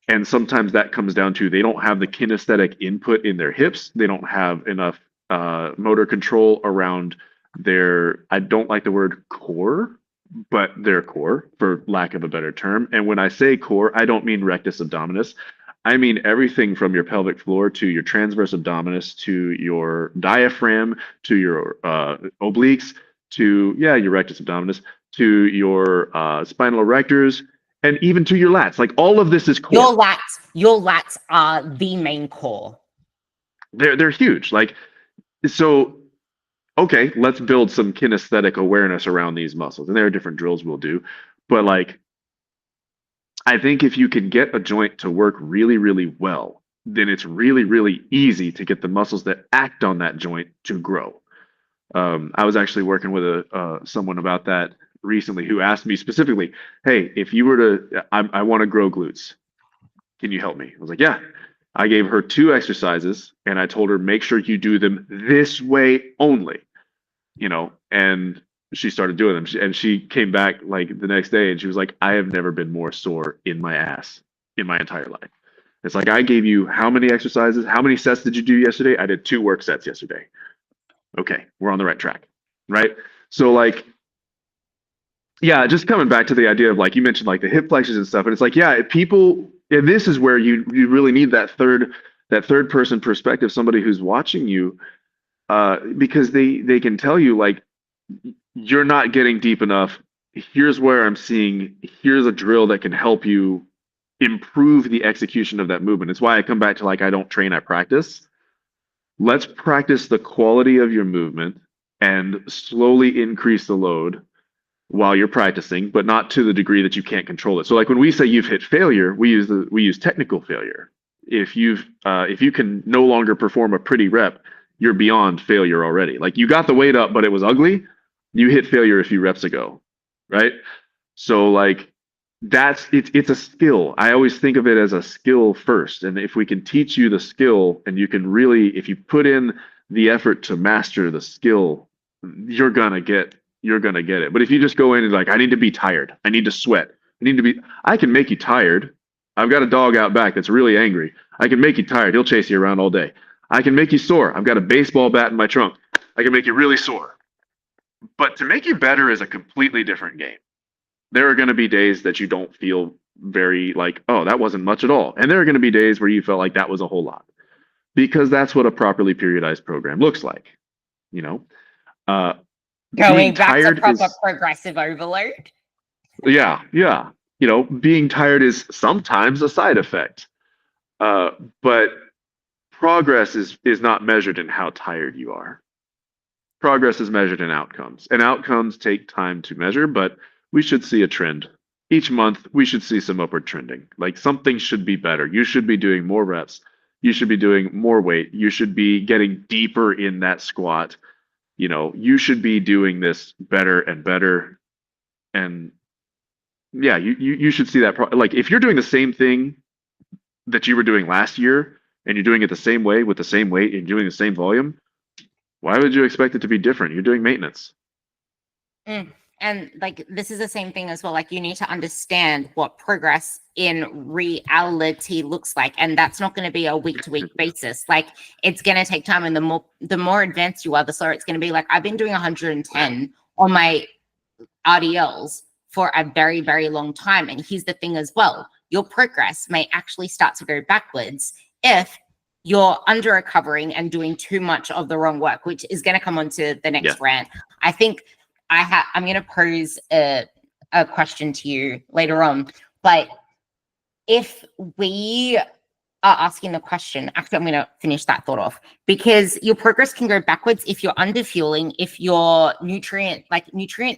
And sometimes that comes down to they don't have the kinesthetic input in their hips. They don't have enough motor control around their, I don't like the word core, but their core, for lack of a better term. And when I say core, I don't mean rectus abdominis. I mean everything from your pelvic floor to your transverse abdominis to your diaphragm to your obliques to, yeah, your rectus abdominis to your spinal erectors and even to your lats. Like all of this is core. Your lats are the main core. They're huge. Like, so okay, let's build some kinesthetic awareness around these muscles. And there are different drills we'll do. But like, I think if you can get a joint to work really, really well, then it's really, really easy to get the muscles that act on that joint to grow. I was actually working with someone about that recently who asked me specifically, "Hey, if you were to, I want to grow glutes. Can you help me?" I was like, "Yeah." I gave her 2 exercises and I told her, make sure you do them this way only, and she started doing them. And she came back like the next day and she was like, I have never been more sore in my ass in my entire life. It's like, I gave you how many exercises? How many sets did you do yesterday? I did 2 work sets yesterday. Okay, we're on the right track, right? So like, yeah, just coming back to the idea of like you mentioned like the hip flexors and stuff, and it's like, yeah, people, and this is where you really need that third person perspective, somebody who's watching you, because they can tell you like you're not getting deep enough. Here's where I'm seeing. Here's a drill that can help you improve the execution of that movement. It's why I come back to like I don't train, I practice. Let's practice the quality of your movement and slowly increase the load while you're practicing, but not to the degree that you can't control it. So like when we say you've hit failure, we use technical failure. If you can no longer perform a pretty rep, you're beyond failure already. Like you got the weight up, but it was ugly. You hit failure a few reps ago, right? So like it's a skill. I always think of it as a skill first. And if we can teach you the skill and you can really, if you put in the effort to master the skill, you're gonna get it. But if you just go in and like, I need to be tired, I need to sweat, I can make you tired. I've got a dog out back that's really angry. I can make you tired. He'll chase you around all day. I can make you sore. I've got a baseball bat in my trunk. I can make you really sore. But to make you better is a completely different game. There are going to be days that you don't feel very like, oh, that wasn't much at all. And there are going to be days where you felt like that was a whole lot, because that's what a properly periodized program looks like. You know, Going back to proper progressive overload. Yeah. Being tired is sometimes a side effect, but progress is not measured in how tired you are. Progress is measured in outcomes, and outcomes take time to measure, but we should see a trend. Each month, we should see some upward trending. Like something should be better. You should be doing more reps. You should be doing more weight. You should be getting deeper in that squat. You should be doing this better and better. And yeah, you should see that. Like if you're doing the same thing that you were doing last year and you're doing it the same way with the same weight and doing the same volume, why would you expect it to be different? You're doing maintenance. And like this is the same thing as well. Like you need to understand what progress in reality looks like, and that's not going to be a week-to-week basis. Like it's going to take time, and the more advanced you are, the slower it's going to be. Like I've been doing 110 on my RDLs for a very, very long time, and here's the thing as well: your progress may actually start to go backwards if you're under recovering and doing too much of the wrong work, which is going to come onto the next rant. I think I'm going to pose a question to you later on, but if we are asking the question, actually, I'm going to finish that thought off, because your progress can go backwards if you're underfueling, if your nutrient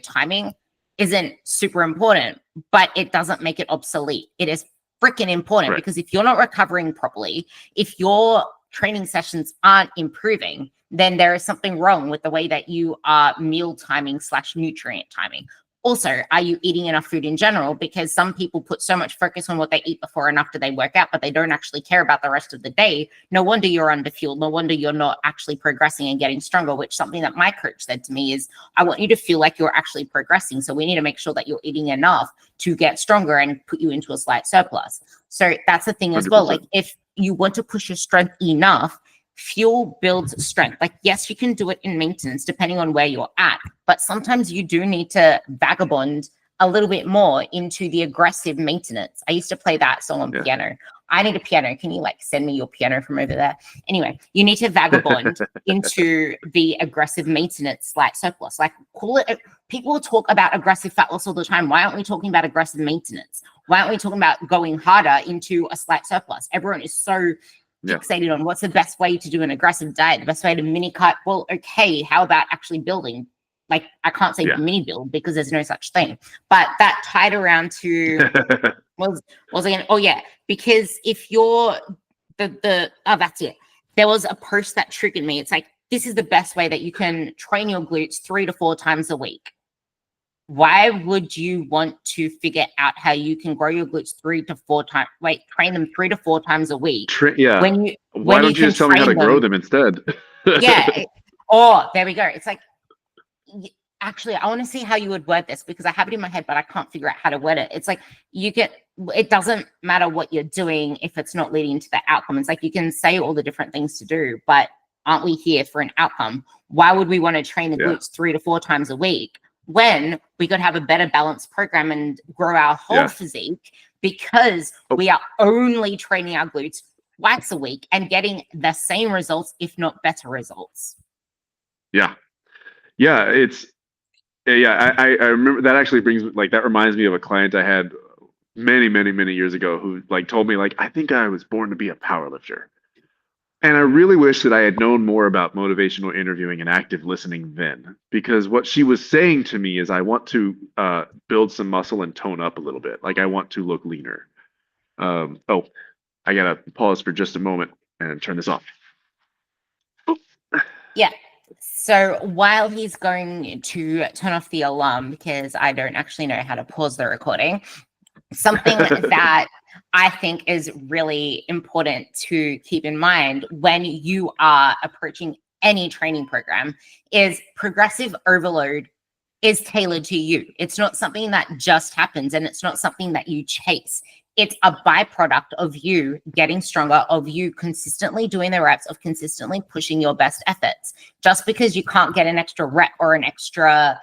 timing isn't super important, but it doesn't make it obsolete. It is freaking important, Right. because if you're not recovering properly, if your training sessions aren't improving, then there is something wrong with the way that you are meal timing / nutrient timing. Also, are you eating enough food in general? Because some people put so much focus on what they eat before and after they work out, but they don't actually care about the rest of the day. No wonder you're underfueled. No wonder you're not actually progressing and getting stronger, which something that my coach said to me is, I want you to feel like you're actually progressing. So we need to make sure that you're eating enough to get stronger and put you into a slight surplus. So that's the thing as well. 100%. Like, if you want to push your strength enough, fuel builds strength. Like, yes, you can do it in maintenance depending on where you're at, but sometimes you do need to vagabond a little bit more into the aggressive maintenance. I used to play that song on piano. I need a piano. Can you like send me your piano from over there? Anyway, you need to vagabond into the aggressive maintenance slight surplus. Like, call it. People talk about aggressive fat loss all the time. Why aren't we talking about aggressive maintenance? Why aren't we talking about going harder into a slight surplus? Everyone is so fixated on what's the best way to do an aggressive diet, the best way to mini cut. Well, okay, how about actually building? Like, I can't say mini build because there's no such thing, but that tied around to was again, because if you're that's it. There was a post that triggered me. It's like, this is the best way that you can train your glutes 3 to 4 times a week. Why would you want to figure out how you can grow your glutes 3 to 4 times? Train them 3 to 4 times a week. Why don't you just tell me how to grow them instead? There we go. It's like, actually, I want to see how you would word this, because I have it in my head, but I can't figure out how to word it. It's like, it doesn't matter what you're doing if it's not leading to the outcome. It's like, you can say all the different things to do, but aren't we here for an outcome? Why would we want to train the glutes 3 to 4 times a week when we could have a better balanced program and grow our whole physique, because we are only training our glutes twice a week and getting the same results, if not better results? I remember that actually that reminds me of a client I had many years ago who like told me, like, I think I was born to be a powerlifter. And I really wish that I had known more about motivational interviewing and active listening then, because what she was saying to me is, I want to build some muscle and tone up a little bit. Like, I want to look leaner. I gotta pause for just a moment and turn this off. Yeah. So while he's going to turn off the alarm, because I don't actually know how to pause the recording, something that I think is really important to keep in mind when you are approaching any training program is progressive overload is tailored to you. It's not something that just happens, and it's not something that you chase. It's a byproduct of you getting stronger, of you consistently doing the reps, of consistently pushing your best efforts. Just because you can't get an extra rep or an extra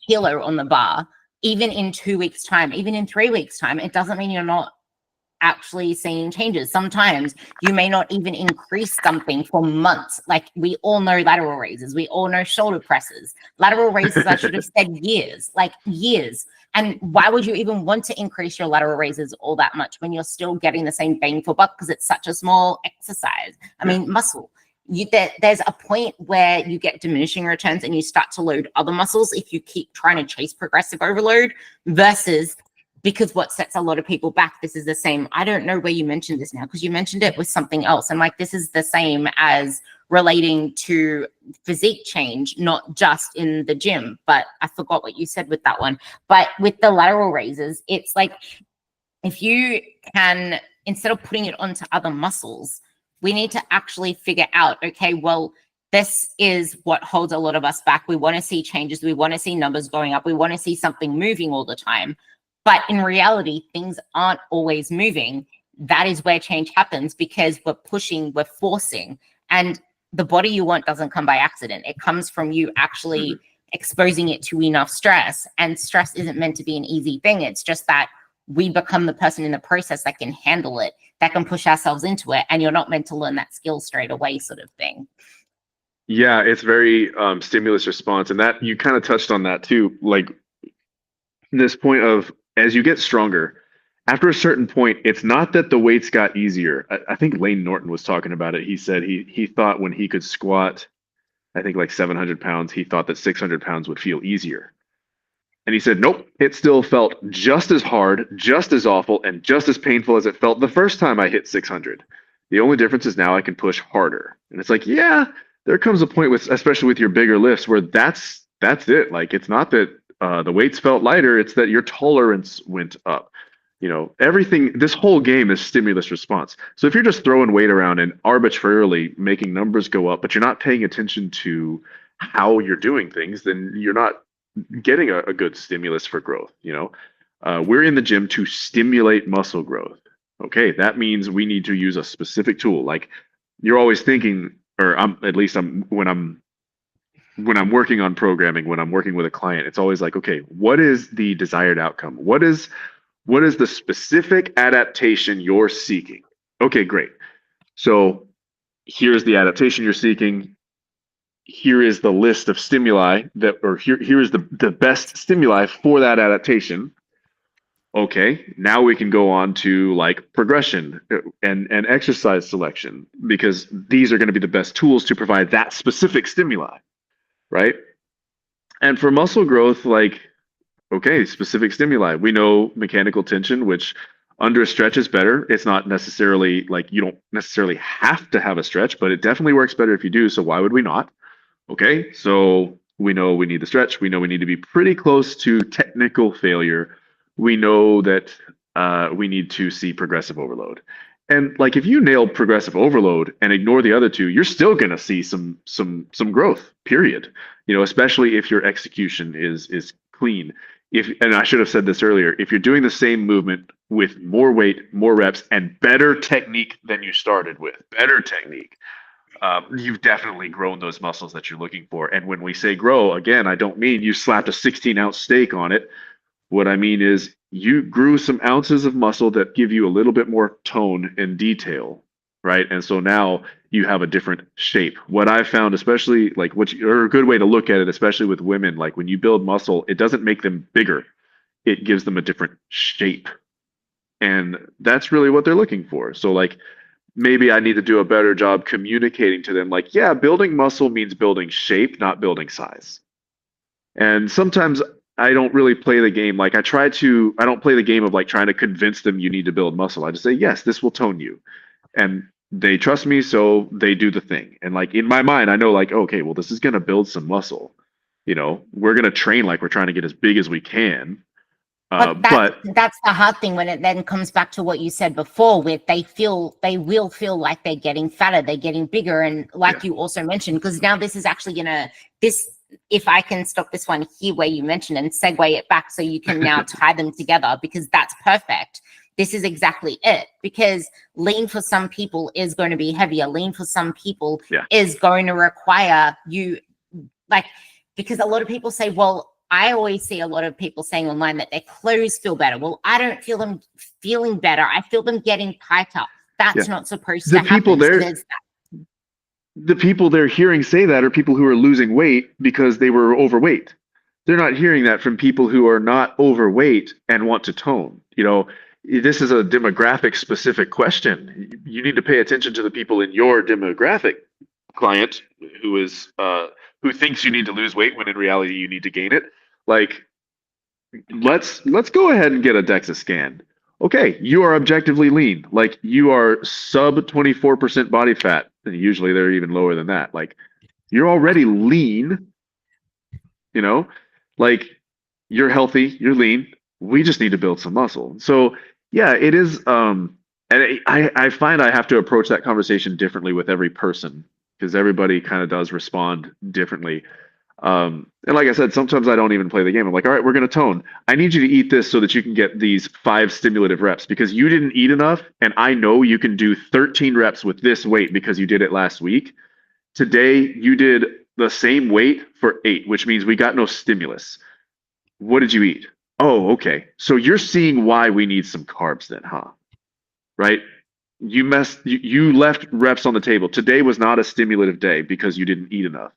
kilo on the bar, even in 2 weeks' time, even in 3 weeks' time, it doesn't mean you're not actually seeing changes. Sometimes you may not even increase something for months. Like, we all know lateral raises, we all know shoulder presses. Lateral raises, I should have said years. And why would you even want to increase your lateral raises all that much when you're still getting the same bang for buck, because it's such a small exercise? I mean, muscle. There's a point where you get diminishing returns and you start to load other muscles if you keep trying to chase progressive overload, versus, because what sets a lot of people back, this is the same. I don't know where you mentioned this now, because you mentioned it with something else. And like, this is the same as relating to physique change, not just in the gym, but I forgot what you said with that one. But with the lateral raises, it's like, if you can, instead of putting it onto other muscles, we need to actually figure out, okay, well, this is what holds a lot of us back. We want to see changes. We want to see numbers going up. We want to see something moving all the time. But in reality, things aren't always moving. That is where change happens, because we're pushing, we're forcing. And the body you want doesn't come by accident. It comes from you actually exposing it to enough stress. And stress isn't meant to be an easy thing. It's just that we become the person in the process that can handle it, that can push ourselves into it. And you're not meant to learn that skill straight away, sort of thing. Yeah, it's very stimulus response. And that, you kind of touched on that too. Like, this point of, as you get stronger after a certain point, it's not that the weights got easier. I think Lane Norton was talking about it. He said he thought when he could squat, I think like 700 pounds, he thought that 600 pounds would feel easier. And he said, nope, it still felt just as hard, just as awful, and just as painful as it felt the first time I hit 600. The only difference is now I can push harder. And it's like, yeah, there comes a point with, especially with your bigger lifts, where that's it. Like, it's not that the weights felt lighter; it's that your tolerance went up. Everything. This whole game is stimulus response. So if you're just throwing weight around and arbitrarily making numbers go up, but you're not paying attention to how you're doing things, then you're not getting a good stimulus for growth. We're in the gym to stimulate muscle growth. Okay, that means we need to use a specific tool. Like, you're always thinking, or I'm when I'm working on programming, when I'm working with a client, it's always like, okay, what is the desired outcome? What is the specific adaptation you're seeking? Okay, great. So here's the adaptation you're seeking. Here is the list of stimuli here is the best stimuli for that adaptation. Okay, now we can go on to like progression and exercise selection, because these are going to be the best tools to provide that specific stimuli, right? And for muscle growth, like, okay, specific stimuli. We know mechanical tension, which under a stretch is better. It's not necessarily like you don't necessarily have to have a stretch, but it definitely works better if you do. So why would we not? Okay, so we know we need the stretch. We know we need to be pretty close to technical failure. We know that we need to see progressive overload. And like, if you nail progressive overload and ignore the other two, you're still going to see some growth. Period. Especially if your execution is clean. And I should have said this earlier, if you're doing the same movement with more weight, more reps, and better technique than you started with, better technique, you've definitely grown those muscles that you're looking for. And when we say grow, again, I don't mean you slapped a 16-ounce steak on it. What I mean is you grew some ounces of muscle that give you a little bit more tone and detail, right? And so now you have a different shape. What I've found, especially like or a good way to look at it, especially with women, like when you build muscle, it doesn't make them bigger. It gives them a different shape. And that's really what they're looking for. So like, maybe I need to do a better job communicating to them, like, yeah, building muscle means building shape, not building size. And sometimes I don't really play the game. Like, I don't play the game of like trying to convince them you need to build muscle. I just say, yes, this will tone you. And they trust me, so they do the thing. And like, in my mind, I know like, okay, well, this is going to build some muscle. We're going to train like we're trying to get as big as we can. But that's the hard thing when it then comes back to what you said before, with they will feel like they're getting fatter, they're getting bigger. And like you also mentioned, because now this is actually if I can stop this one here where you mentioned and segue it back so you can now tie them together, because that's perfect. This is exactly it, because lean for some people is going to be heavier. Lean for some people is going to require you, like, because a lot of people say, well, I always see a lot of people saying online that their clothes feel better. Well, I don't feel them feeling better. I feel them getting tighter. That's not supposed to happen. The people they're hearing say that are people who are losing weight because they were overweight. They're not hearing that from people who are not overweight and want to tone. This is a demographic specific question. You need to pay attention to the people in your demographic client who thinks you need to lose weight when in reality you need to gain it. Like, let's go ahead and get a DEXA scan. Okay, you are objectively lean. Like, you are sub 24% body fat. And usually they're even lower than that. Like, you're already lean, like, you're healthy, you're lean. We just need to build some muscle. So yeah, it is. And I find I have to approach that conversation differently with every person, because everybody kind of does respond differently. And like I said, sometimes I don't even play the game. I'm like, all right, we're going to tone. I need you to eat this so that you can get these 5 stimulative reps, because you didn't eat enough. And I know you can do 13 reps with this weight because you did it last week. Today, you did the same weight for 8, which means we got no stimulus. What did you eat? Oh, okay. So you're seeing why we need some carbs then, huh? Right? You left reps on the table. Today was not a stimulative day because you didn't eat enough.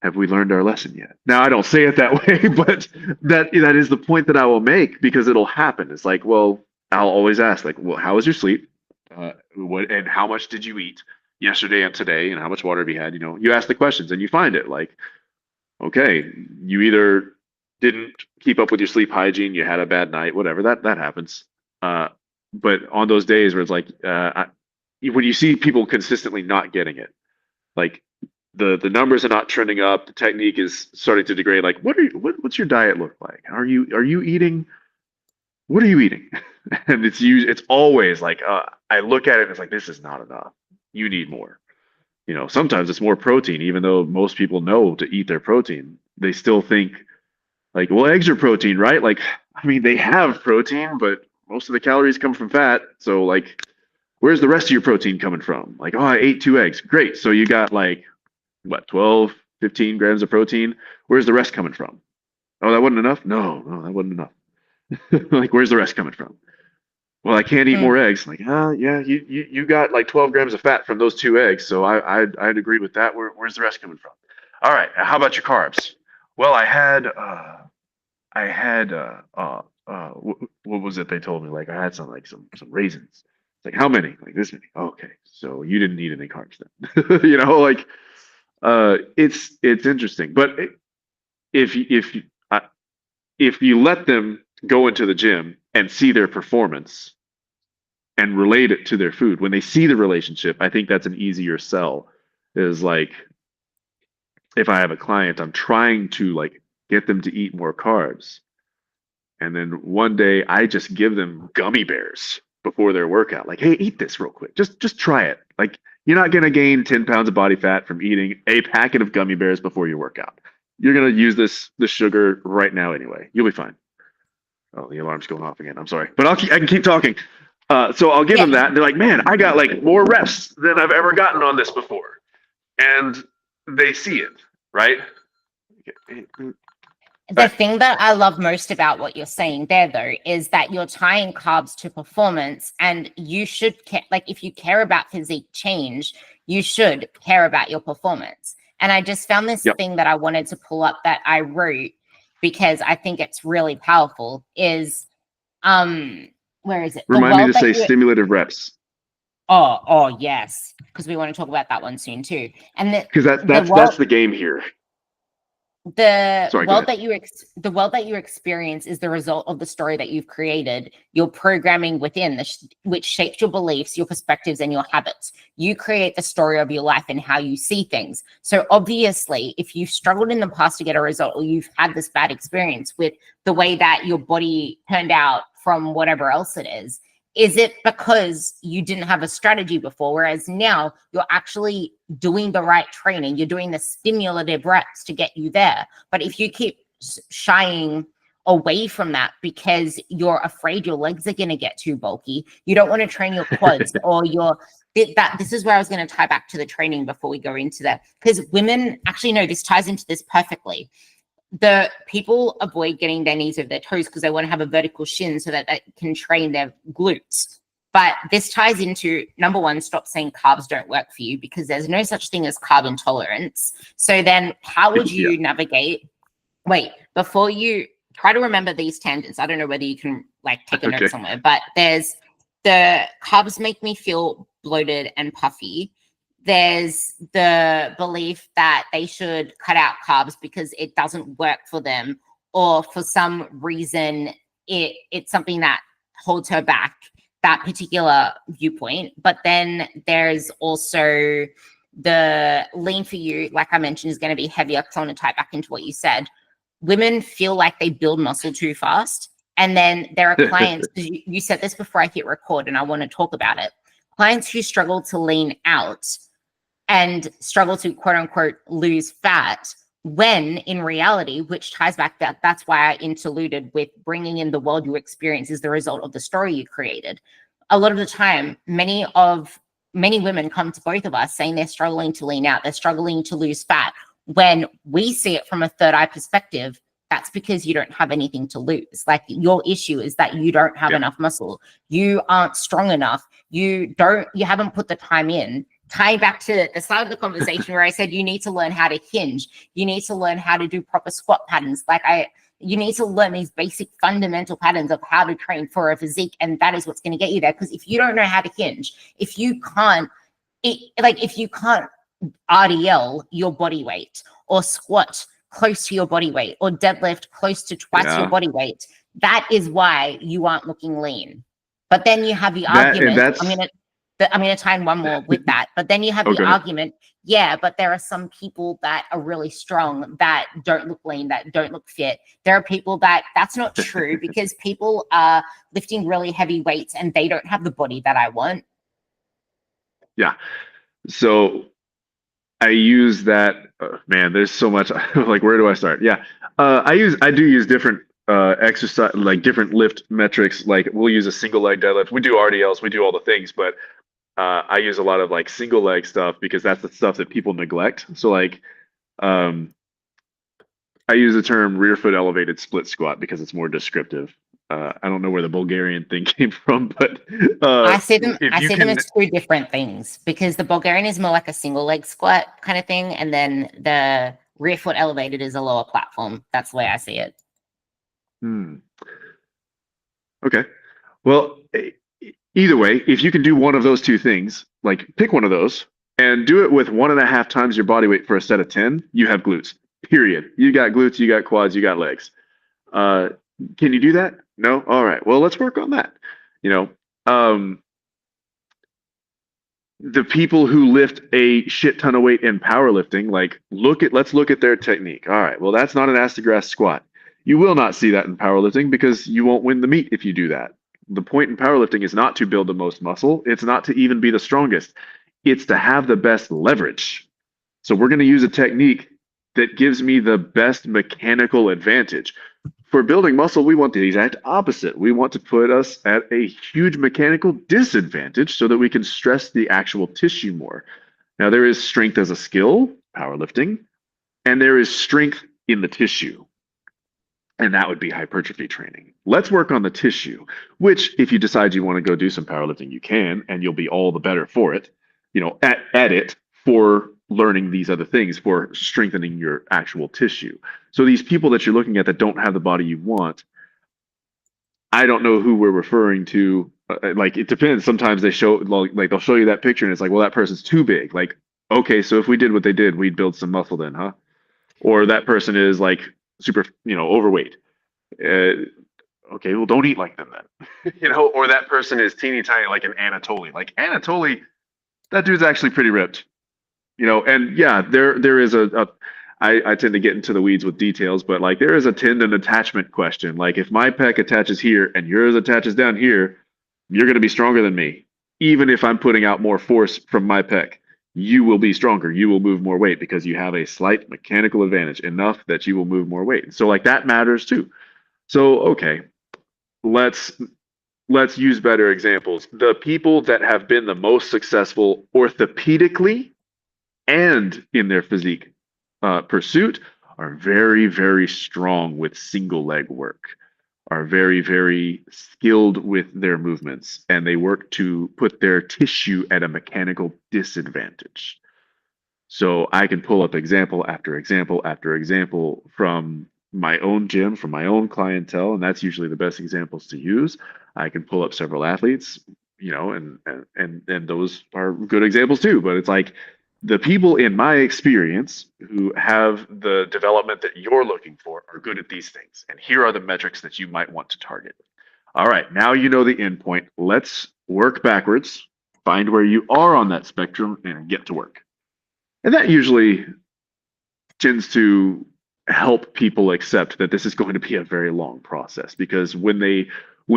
Have we learned our lesson yet? Now, I don't say it that way, but that is the point that I will make, because it'll happen. It's like, well, I'll always ask, like, well, how was your sleep? What and how much did you eat yesterday and today, and how much water have you had? You know, you ask the questions and you find it. Like, okay, you either didn't keep up with your sleep hygiene, you had a bad night, whatever. That happens. Uh, but on those days where it's like, when you see people consistently not getting it, like the numbers are not trending up, the technique is starting to degrade. Like, what's your diet look like? Are you eating? What are you eating? And it's always like, I look at it and it's like, this is not enough. You need more. You know, sometimes it's more protein, even though most people know to eat their protein. They still think like, well, eggs are protein, right? Like, I mean, they have protein, but most of the calories come from fat. So like, where's the rest of your protein coming from? Like, oh, I ate 2 eggs. Great. So you got like what, 12, 15 grams of protein. Where's the rest coming from? Oh, that wasn't enough? No, that wasn't enough. Like, where's the rest coming from? Well, I can't eat Mm. more eggs. Like, yeah, you got like 12 grams of fat from those 2 eggs. So I'd agree with that. Where's the rest coming from? All right. How about your carbs? Well, what was it they told me? Like, I had some raisins. It's like, how many? Like, this many. Okay. So you didn't eat any carbs then. You know, like, it's interesting. But if you- if you, uh, if you let them go into the gym and see their performance and relate it to their food, when they see the relationship, I think that's an easier sell. Is like, if I have a client, I'm trying to like get them to eat more carbs, and then one day I just give them gummy bears before their workout. Like, hey, eat this real quick. Just try it. Like, you're not gonna gain 10 pounds of body fat from eating a packet of gummy bears before your workout. You're gonna use the sugar right now anyway. You'll be fine. Oh, the alarm's going off again. I'm sorry, but I can keep talking. So I'll give Yeah. them that. And they're like, man, I got like more reps than I've ever gotten on this before. And they see it, right? The thing that I love most about what you're saying there, though, is that you're tying carbs to performance, and you should like, if you care about physique change, you should care about your performance. And I just found this Yep. thing that I wanted to pull up that I wrote because I think it's really powerful. Is where is it? The Remind me to world that say you stimulative reps. Oh yes, because we want to talk about that one soon too. And Because that's the game here. the Sorry, go world ahead. the world that you experience is the result of the story that you've created, your programming within which shapes your beliefs, your perspectives, and your habits. You create the story of your life and how you see things. So obviously, if you've struggled in the past to get a result, or you've had this bad experience with the way that your body turned out from whatever else it is it because you didn't have a strategy before? Whereas now you're actually doing the right training, you're doing the stimulative reps to get you there. But if you keep shying away from that because you're afraid your legs are going to get too bulky, you don't want to train your quads or this is where I was going to tie back to the training before we go into that, because women actually, no, this ties into this perfectly. The people avoid getting their knees over their toes because they want to have a vertical shin so that they can train their glutes. But this ties into, number one, stop saying carbs don't work for you, because there's no such thing as carb intolerance. So then how would you navigate? Wait, before you try to remember these tangents, I don't know whether you can like take a note somewhere, but there's the carbs make me feel bloated and puffy. There's the belief that they should cut out carbs because it doesn't work for them, or for some reason it's something that holds her back, that particular viewpoint. But then there's also the lean for you, like I mentioned, is going to be heavier, because I want to tie back into what you said. Women feel like they build muscle too fast. And then there are clients, you said this before I hit record, and I want to talk about it. Clients who struggle to lean out and struggle to quote unquote lose fat, when in reality, which ties back, that's why I interluded with bringing in the world you experience is the result of the story you created. A lot of the time, many women come to both of us saying they're struggling to lean out, they're struggling to lose fat. When we see it from a third eye perspective, that's because you don't have anything to lose. Like, your issue is that you don't have enough muscle. You aren't strong enough. You haven't put the time in. Tying back to the start of the conversation where I said you need to learn how to hinge, you need to learn how to do proper squat patterns. Like, You need to learn these basic fundamental patterns of how to train for a physique, and that is what's going to get you there. Because if you don't know how to hinge, if you can't, if you can't RDL your body weight, or squat close to your body weight, or deadlift close to twice your body weight, that is why you aren't looking lean. But then you have the argument. I'm going to tie in one more with that. But then you have the argument, yeah, but there are some people that are really strong that don't look lean, that don't look fit. There are people that's not true, because people are lifting really heavy weights and they don't have the body that I want. Yeah. So I use that. Man, there's so much. Like, where do I start? Yeah. I do use different exercise, like different lift metrics. Like, we'll use a single leg deadlift. We do RDLs. We do all the things, but I use a lot of like single leg stuff because that's the stuff that people neglect. So like, I use the term rear foot elevated split squat because it's more descriptive. I don't know where the Bulgarian thing came from, but I see them as two different things, because the Bulgarian is more like a single leg squat kind of thing, and then the rear foot elevated is a lower platform. That's the way I see it. Okay. Well, either way, if you can do one of those two things, like pick one of those and do it with 1.5 times your body weight for a set of 10, you have glutes. Period. You got glutes, you got quads, you got legs. Can you do that? No? All right. Well, let's work on that. The people who lift a shit ton of weight in powerlifting, like let's look at their technique. All right. Well, that's not an ass to grass squat. You will not see that in powerlifting because you won't win the meet if you do that. The point in powerlifting is not to build the most muscle. It's not to even be the strongest. It's to have the best leverage. So we're going to use a technique that gives me the best mechanical advantage. For building muscle, we want the exact opposite. We want to put us at a huge mechanical disadvantage so that we can stress the actual tissue more. Now, there is strength as a skill, powerlifting, and there is strength in the tissue. And that would be hypertrophy training. Let's work on the tissue, which if you decide you want to go do some powerlifting, you can, and you'll be all the better for it, at it for learning these other things, for strengthening your actual tissue. So these people that you're looking at that don't have the body you want, I don't know who we're referring to. Like, it depends. Sometimes they show, like they'll show you that picture and it's like, well, that person's too big. Like, okay, so if we did what they did, we'd build some muscle then, huh? Or that person is like super, overweight. Okay, well, don't eat like them then. Or that person is teeny tiny, like an Anatoly. Like Anatoly, that dude's actually pretty ripped. And yeah, there is I tend to get into the weeds with details, but like there is a tendon attachment question. Like if my pec attaches here and yours attaches down here, you're going to be stronger than me. Even if I'm putting out more force from my pec, you will be stronger. You will move more weight because you have a slight mechanical advantage, enough that you will move more weight. So like that matters too. So, okay, let's use better examples. The people that have been the most successful orthopedically and in their physique pursuit are very, very strong with single leg work, are very, very skilled with their movements, and they work to put their tissue at a mechanical disadvantage. So I can pull up example after example after example from my own gym, from my own clientele, and that's usually the best examples to use. I can pull up several athletes, and those are good examples too. But it's like the people in my experience who have the development that you're looking for are good at these things. And here are the metrics that you might want to target. All right, now you know the end point. Let's work backwards, find where you are on that spectrum, and get to work. And that usually tends to help people accept that this is going to be a very long process, because when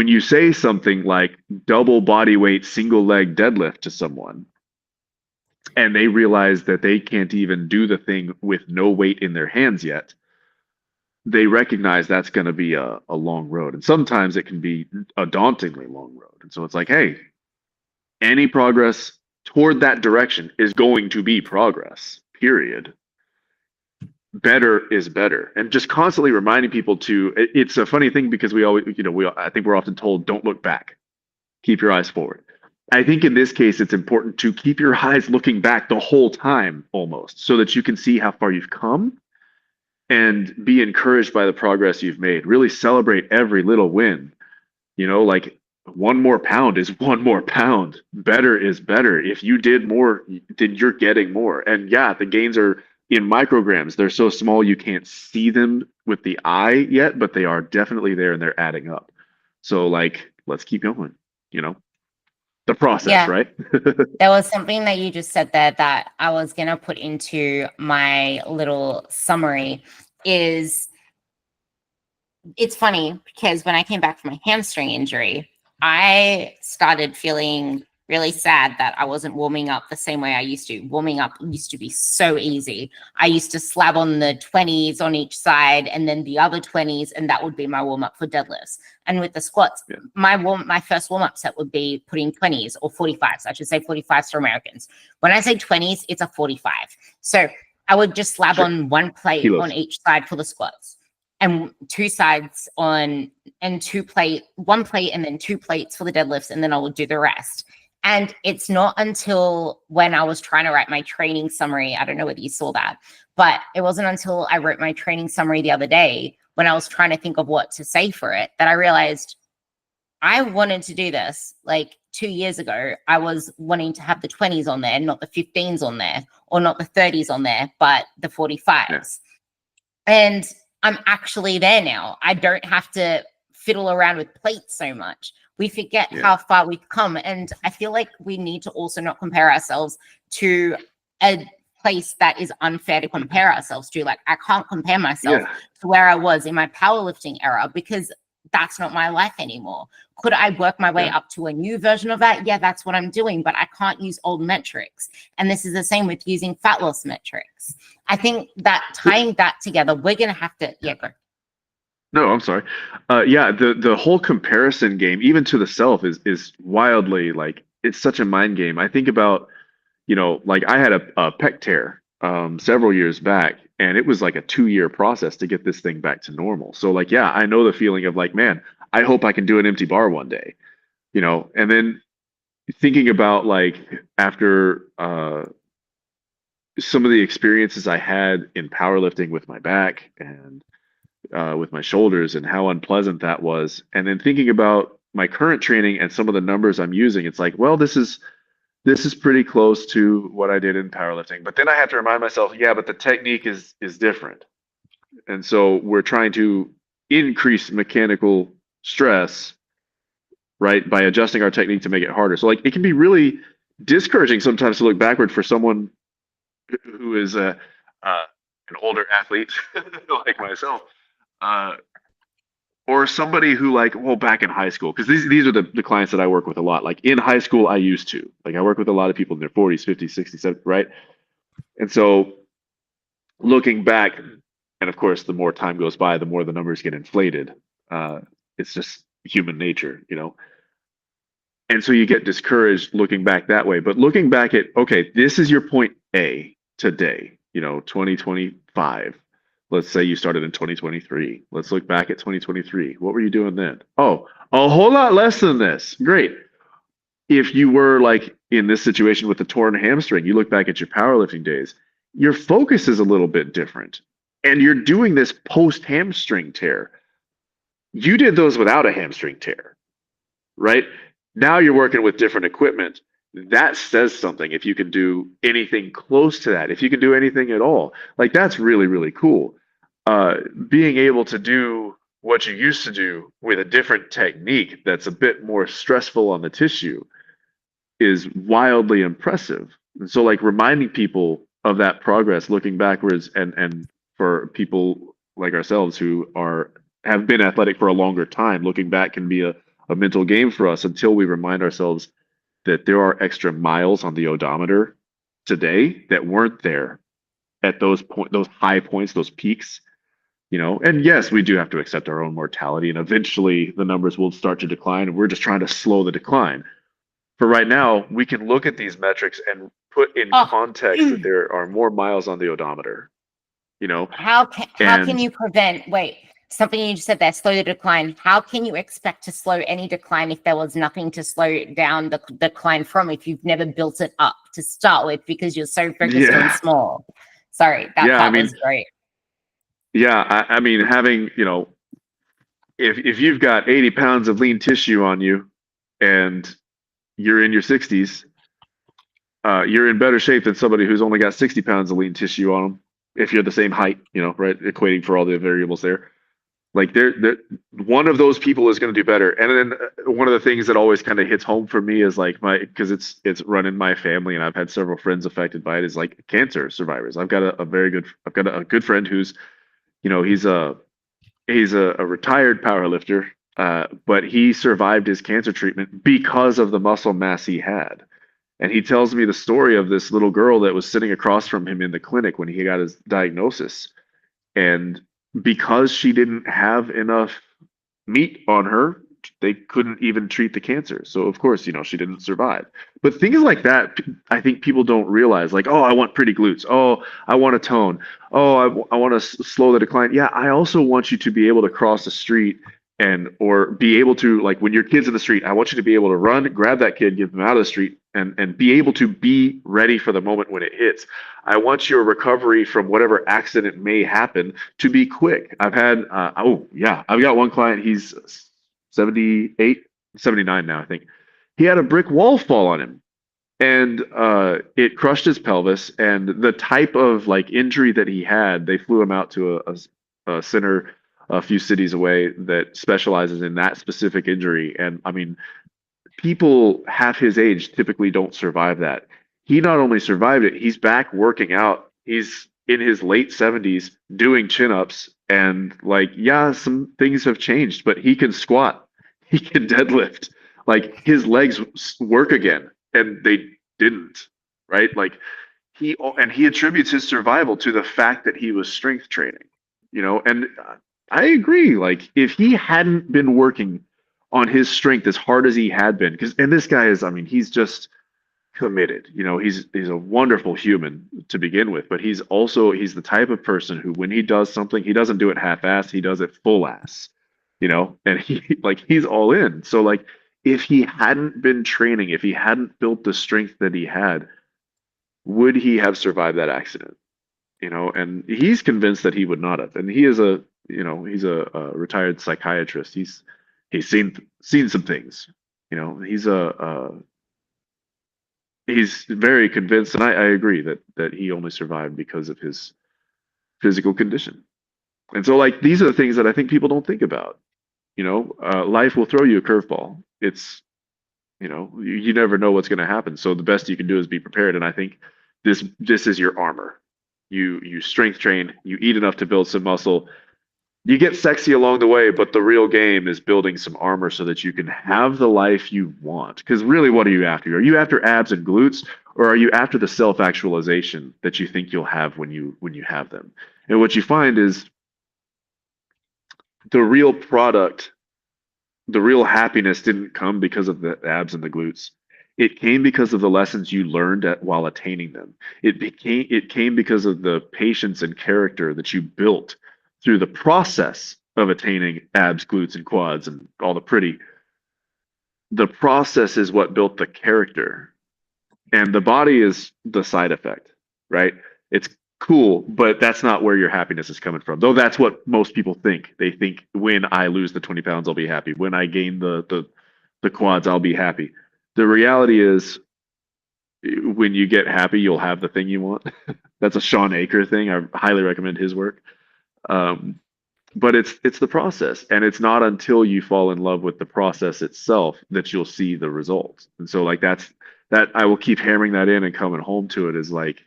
you say something like double body weight single leg deadlift to someone and they realize that they can't even do the thing with no weight in their hands yet, they recognize that's going to be a long road. And sometimes it can be a dauntingly long road. And so it's like, hey, any progress toward that direction is going to be progress, period. Better is better. And just constantly reminding people it's a funny thing because we always, I think we're often told, don't look back, keep your eyes forward. I think in this case, it's important to keep your eyes looking back the whole time almost, so that you can see how far you've come and be encouraged by the progress you've made. Really celebrate every little win. Like 1 more pound is 1 more pound. Better is better. If you did more, then you're getting more. And yeah, the gains are in micrograms. They're so small you can't see them with the eye yet, but they are definitely there and they're adding up. So like, let's keep going, you know, the process, Yeah. right? There was something that you just said there that I was going to put into my little summary is it's funny because when I came back from my hamstring injury, I started feeling really sad that I wasn't warming up the same way I used to. Warming up used to be so easy. I used to slab on the 20s on each side and then the other 20s, and that would be my warm up for deadlifts. And with the squats, Yeah. my first warm up set would be putting 20s or 45s. I should say 45s for Americans. When I say 20s, it's a 45. So I would just slab on one plate Kilos. on each side for the squats, and two sides on, and one plate and then two plates for the deadlifts, and then I would do the rest. And it's not until when I was trying to write my training summary, I don't know whether you saw that, but it wasn't until I wrote my training summary the other day when I was trying to think of what to say for it that I realized I wanted to do this like 2 years ago. I was wanting to have the 20s on there, not the 15s on there, or not the 30s on there, but the 45s. Yeah. And I'm actually there now. I don't have to fiddle around with plates so much. We forget how far we've come. And I feel like we need to also not compare ourselves to a place that is unfair to compare ourselves to. Like, I can't compare myself to where I was in my powerlifting era because that's not my life anymore. Could I work my way up to a new version of that? Yeah, that's what I'm doing, but I can't use old metrics. And this is the same with using fat loss metrics. I think that tying that together, we're going to have to, go. No, I'm sorry. The whole comparison game, even to the self, is wildly, like, it's such a mind game. I think about, like I had a pec tear several years back, and it was like a 2-year process to get this thing back to normal. So like, yeah, I know the feeling of like, man, I hope I can do an empty bar one day, and then thinking about like after some of the experiences I had in powerlifting with my back and with my shoulders and how unpleasant that was. And then thinking about my current training and some of the numbers I'm using, it's like, well, this is pretty close to what I did in powerlifting. But then I have to remind myself, yeah, but the technique is different. And so we're trying to increase mechanical stress, right, by adjusting our technique to make it harder. So like it can be really discouraging sometimes to look backward for someone who is an older athlete like myself. Or somebody who like, well, back in high school, because these are the clients that I work with a lot. Like in high school, I used to, like I work with a lot of people in their 40s, 50s, 60s, 70s, right? And so looking back, and of course, the more time goes by, the more the numbers get inflated. It's just human nature, And so you get discouraged looking back that way. But looking back at, okay, this is your point A today, 2025. Let's say you started in 2023. Let's look back at 2023. What were you doing then? Oh, a whole lot less than this. Great. If you were like in this situation with the torn hamstring, you look back at your powerlifting days, your focus is a little bit different. And you're doing this post hamstring tear. You did those without a hamstring tear, right? Now you're working with different equipment. That says something if you can do anything close to that, if you can do anything at all. Like that's really, really cool. Being able to do what you used to do with a different technique that's a bit more stressful on the tissue is wildly impressive. And so like reminding people of that progress, looking backwards, and for people like ourselves who have been athletic for a longer time, looking back can be a mental game for us until we remind ourselves that there are extra miles on the odometer today that weren't there at those high points, those peaks, and yes, we do have to accept our own mortality, and eventually the numbers will start to decline, and we're just trying to slow the decline. For right now, we can look at these metrics and put in context that there are more miles on the odometer, How can you prevent, something you just said there, slow the decline. How can you expect to slow any decline if there was nothing to slow down the decline from, if you've never built it up to start with because you're so focused on small? Sorry, that was great. Yeah, I mean, having, if you've got 80 pounds of lean tissue on you and you're in your 60s, you're in better shape than somebody who's only got 60 pounds of lean tissue on them. If you're the same height, right? Equating for all the variables there. Like they're one of those people is going to do better. And then one of the things that always kind of hits home for me is like because it's run in my family and I've had several friends affected by it is like cancer survivors. I've got a good friend who's, he's a retired power lifter, but he survived his cancer treatment because of the muscle mass he had. And he tells me the story of this little girl that was sitting across from him in the clinic when he got his diagnosis. And because she didn't have enough meat on her, they couldn't even treat the cancer. So of course, she didn't survive. But things like that, I think people don't realize. Like, oh, I want pretty glutes. Oh, I want to tone. Oh, I want to slow the decline. Yeah, I also want you to be able to cross the street or be able to, like, when your kid's in the street, I want you to be able to run, grab that kid, get them out of the street, and be able to be ready for the moment when it hits. I want your recovery from whatever accident may happen to be quick. I've got one client, he's 78, 79 now, I think. He had a brick wall fall on him and it crushed his pelvis. And the type of like injury that he had, they flew him out to a center a few cities away that specializes in that specific injury. And I mean, people half his age typically don't survive that. He not only survived it, he's back working out. He's in his late 70s doing chin ups. And like, yeah, some things have changed, but he can squat, he can deadlift. Like his legs work again, and they didn't, right? Like he attributes his survival to the fact that he was strength training, and I agree. Like if he hadn't been working on his strength as hard as he had been, and this guy is, I mean, he's just committed. He's a wonderful human to begin with, but he's the type of person who, when he does something, he doesn't do it half-ass, he does it full ass, and he's all in. So like if he hadn't been training, if he hadn't built the strength that he had, would he have survived that accident? And he's convinced that he would not have. And he's a retired psychiatrist. He's seen some things. He's very convinced, and I agree that he only survived because of his physical condition. And so, like, these are the things that I think people don't think about. Life will throw you a curveball. You never know what's going to happen. So the best you can do is be prepared. And I think this is your armor. You strength train. You eat enough to build some muscle. You get sexy along the way, but the real game is building some armor so that you can have the life you want. Because really, what are you after? Are you after abs and glutes, or are you after the self-actualization that you think you'll have when you have them? And what you find is the real product, the real happiness didn't come because of the abs and the glutes. It came because of the lessons you learned while attaining them. It came because of the patience and character that you built through the process of attaining abs, glutes, and quads and all the pretty. The process is what built the character, and the body is the side effect, right? It's cool, but that's not where your happiness is coming from. Though that's what most people think. They think when I lose the 20 pounds, I'll be happy. When I gain the quads, I'll be happy. The reality is when you get happy, you'll have the thing you want. That's a Sean Aker thing. I highly recommend his work. Um, but it's the process, and it's not until you fall in love with the process itself that you'll see the results. And so like that I will keep hammering that in and coming home to it is like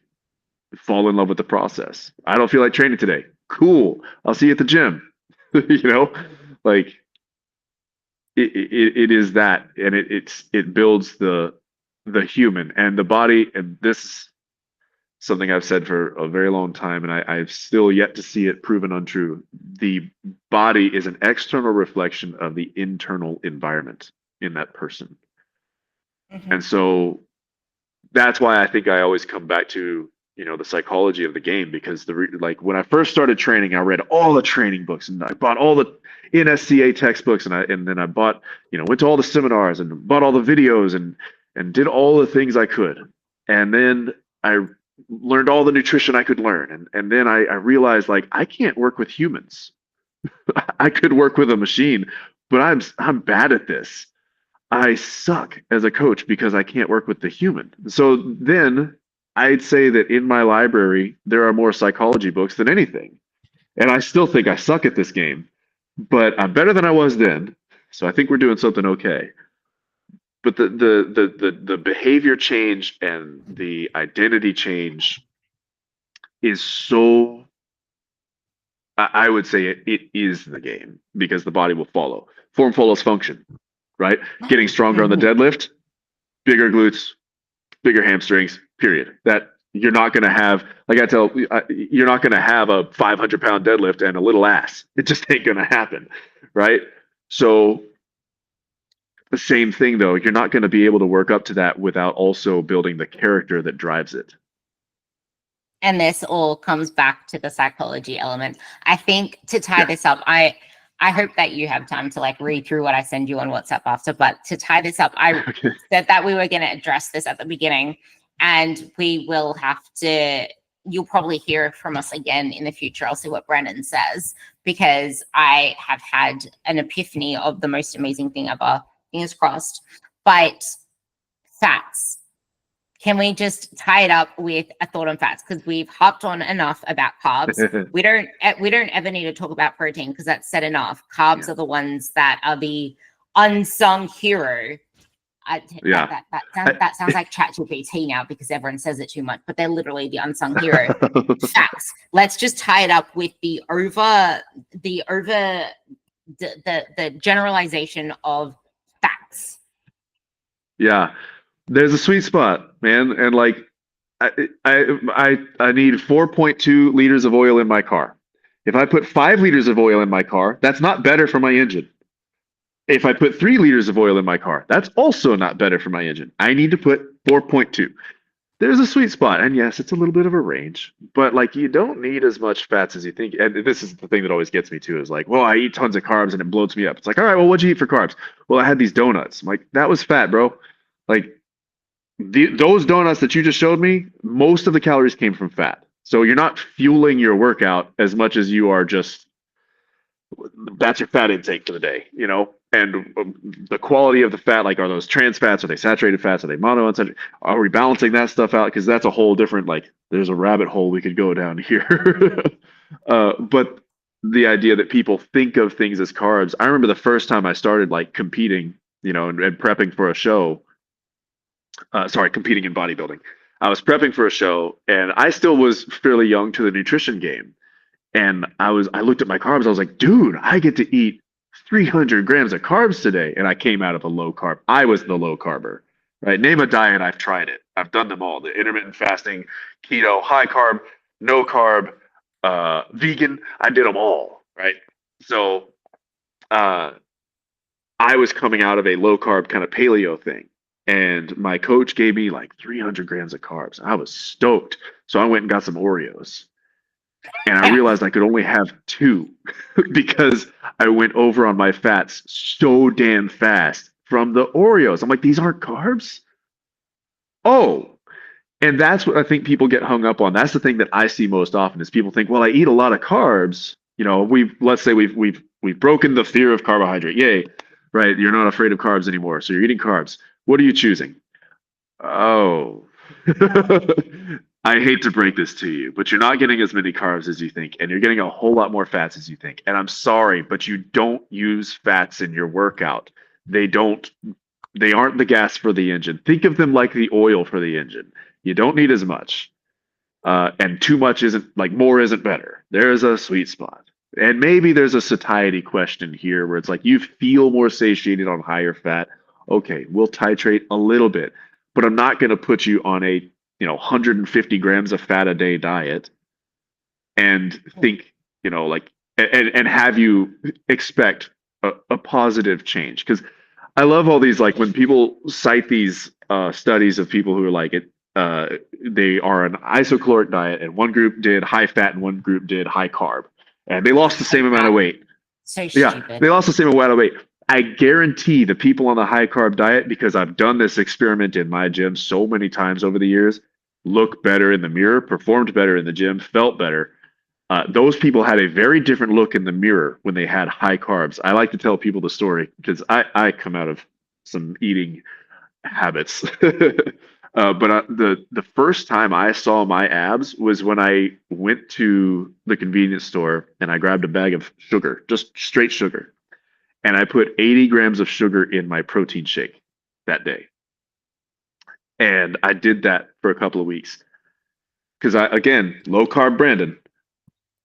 fall in love with the process. I don't feel like training today. Cool. I'll see you at the gym. you know, like it is that, and it builds the human and the body. And this is something I've said for a very long time, and I've still yet to see it proven untrue. The body is an external reflection of the internal environment in that person. Mhm. And so that's why I think I always come back to, the psychology of the game, because like when I first started training, I read all the training books and I bought all the NSCA textbooks, and then I bought, went to all the seminars and bought all the videos and did all the things I could. And then I learned all the nutrition I could learn. And then I realized like I can't work with humans. I could work with a machine, but I'm bad at this. I suck as a coach because I can't work with the human. So then I'd say that in my library, there are more psychology books than anything. And I still think I suck at this game, but I'm better than I was then. So I think we're doing something okay. But the behavior change and the identity change is so, I would say it is the game because the body will follow. Form follows function, right? Getting stronger on the deadlift, bigger glutes, bigger hamstrings, period. That you're not going to have, like I tell, you're not going to have a 500-pound deadlift and a little ass. It just ain't going to happen, right? So the same thing though, you're not going to be able to work up to that without also building the character that drives it. And this all comes back to the psychology element. I think to tie this up, I hope that you have time to like read through what I send you on WhatsApp after, but to tie this up, I said that we were going to address this at the beginning, and we will have to, you'll probably hear from us again in the future. I'll see what Brennan says, because I have had an epiphany of the most amazing thing ever, fingers crossed. But fats, can we just tie it up with a thought on fats? Because we've hopped on enough about carbs. we don't ever need to talk about protein because that's said enough. Carbs are the ones that are the unsung hero. That sounds like ChatGPT now because everyone says it too much, but they're literally the unsung hero. Fats. Let's just tie it up with the generalization of fats. Yeah. There's a sweet spot, man, and like I need 4.2 liters of oil in my car. If I put 5 liters of oil in my car, that's not better for my engine. If I put 3 liters of oil in my car, that's also not better for my engine. I need to put 4.2. There's a sweet spot, and yes, it's a little bit of a range, but like you don't need as much fats as you think. And this is the thing that always gets me too, is like, well, I eat tons of carbs and it bloats me up. It's like, all right, well, what'd you eat for carbs? Well, I had these donuts. I'm like, that was fat, bro. Like those donuts that you just showed me, most of the calories came from fat. So you're not fueling your workout as much as you are just, that's your fat intake for the day, you know? And the quality of the fat, like are those trans fats? Are they saturated fats? Are they monounsaturated? Are we balancing that stuff out? Because that's a whole different, like, there's a rabbit hole we could go down here. But the idea that people think of things as carbs, I remember the first time I started like competing, you know, and prepping for a show, competing in bodybuilding. I was prepping for a show and I still was fairly young to the nutrition game. And I looked at my carbs. I was like, dude, I get to eat 300 grams of carbs today. And I came out of a low carb. I was the low carber, right? Name a diet. I've tried it. I've done them all. The intermittent fasting, keto, high carb, no carb, vegan. I did them all, right? So I was coming out of a low carb kind of paleo thing. And my coach gave me like 300 grams of carbs. I was stoked. So I went and got some Oreos. And I realized I could only have 2 because I went over on my fats so damn fast from the Oreos. I'm like, these aren't carbs? Oh, and that's what I think people get hung up on. That's the thing that I see most often is people think, well, I eat a lot of carbs. You know, let's say we've broken the fear of carbohydrate. Yay, right? You're not afraid of carbs anymore. So you're eating carbs. What are you choosing? Oh, I hate to break this to you, but you're not getting as many carbs as you think, and you're getting a whole lot more fats as you think. And I'm sorry, but you don't use fats in your workout. They don't, they aren't the gas for the engine. Think of them like the oil for the engine. You don't need as much. And too much isn't, like more isn't better. There's a sweet spot. And maybe there's a satiety question here where it's like you feel more satiated on higher fat. Okay, we'll titrate a little bit, but I'm not going to put you on a 150 grams of fat a day diet and think, like, and have you expect a positive change. Because I love all these, like when people cite these studies of people who are like it, they are an isocaloric diet and one group did high fat and one group did high carb and they lost the same amount of weight. So yeah, stupid. they lost the same amount of weight. I guarantee the people on the high carb diet, because I've done this experiment in my gym so many times over the years, look better in the mirror, performed better in the gym, felt better. Those people had a very different look in the mirror when they had high carbs. I like to tell people the story because I come out of some eating habits. But the first time I saw my abs was when I went to the convenience store and I grabbed a bag of sugar, just straight sugar, and I put 80 grams of sugar in my protein shake that day. And I did that for a couple of weeks because again, low carb Brandon,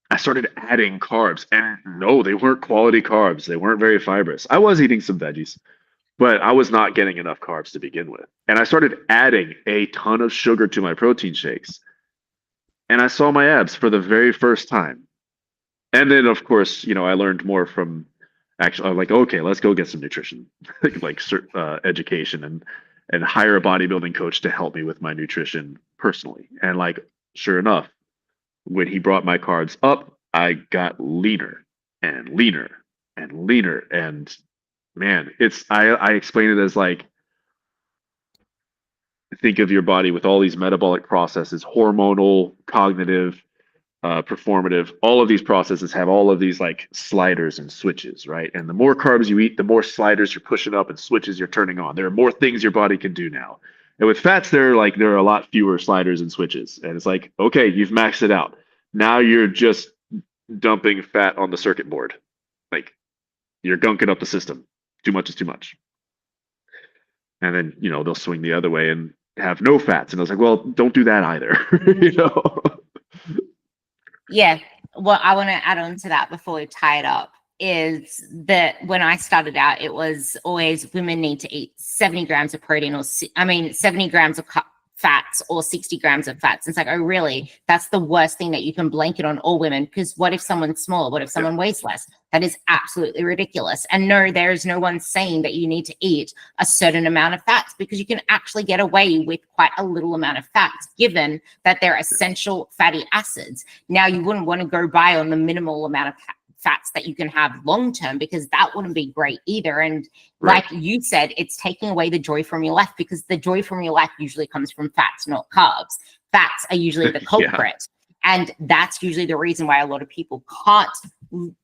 I started adding carbs, and no, they weren't quality carbs. They weren't very fibrous. I was eating some veggies, but I was not getting enough carbs to begin with. And I started adding a ton of sugar to my protein shakes, and I saw my abs for the very first time. And then, of course, I learned more from actually, I'm like, okay, let's go get some nutrition, like education, and hire a bodybuilding coach to help me with my nutrition personally. And like, sure enough, when he brought my carbs up, I got leaner and leaner and leaner. And man, I explain it as like, think of your body with all these metabolic processes, hormonal, cognitive, performative. All of these processes have all of these like sliders and switches, right? And the more carbs you eat, the more sliders you're pushing up and switches you're turning on. There are more things your body can do now. And with fats, there are a lot fewer sliders and switches. And it's like, okay, you've maxed it out. Now you're just dumping fat on the circuit board. Like you're gunking up the system. Too much is too much. And then, they'll swing the other way and have no fats. And I was like, well, don't do that either. you know? Yeah. Well, I want to add on to that before we tie it up is that when I started out, it was always women need to eat 70 grams of protein 70 grams of fats or 60 grams of fats. It's like, oh, really? That's the worst thing that you can blanket on all women. Because what if someone's small? What if someone weighs less? That is absolutely ridiculous. And no, there's no one saying that you need to eat a certain amount of fats because you can actually get away with quite a little amount of fats, given that they're essential fatty acids. Now, you wouldn't want to go by on the minimal amount of fats that you can have long term because that wouldn't be great either. And like you said, it's taking away the joy from your life because the joy from your life usually comes from fats, not carbs. Fats are usually the culprit. And that's usually the reason why a lot of people can't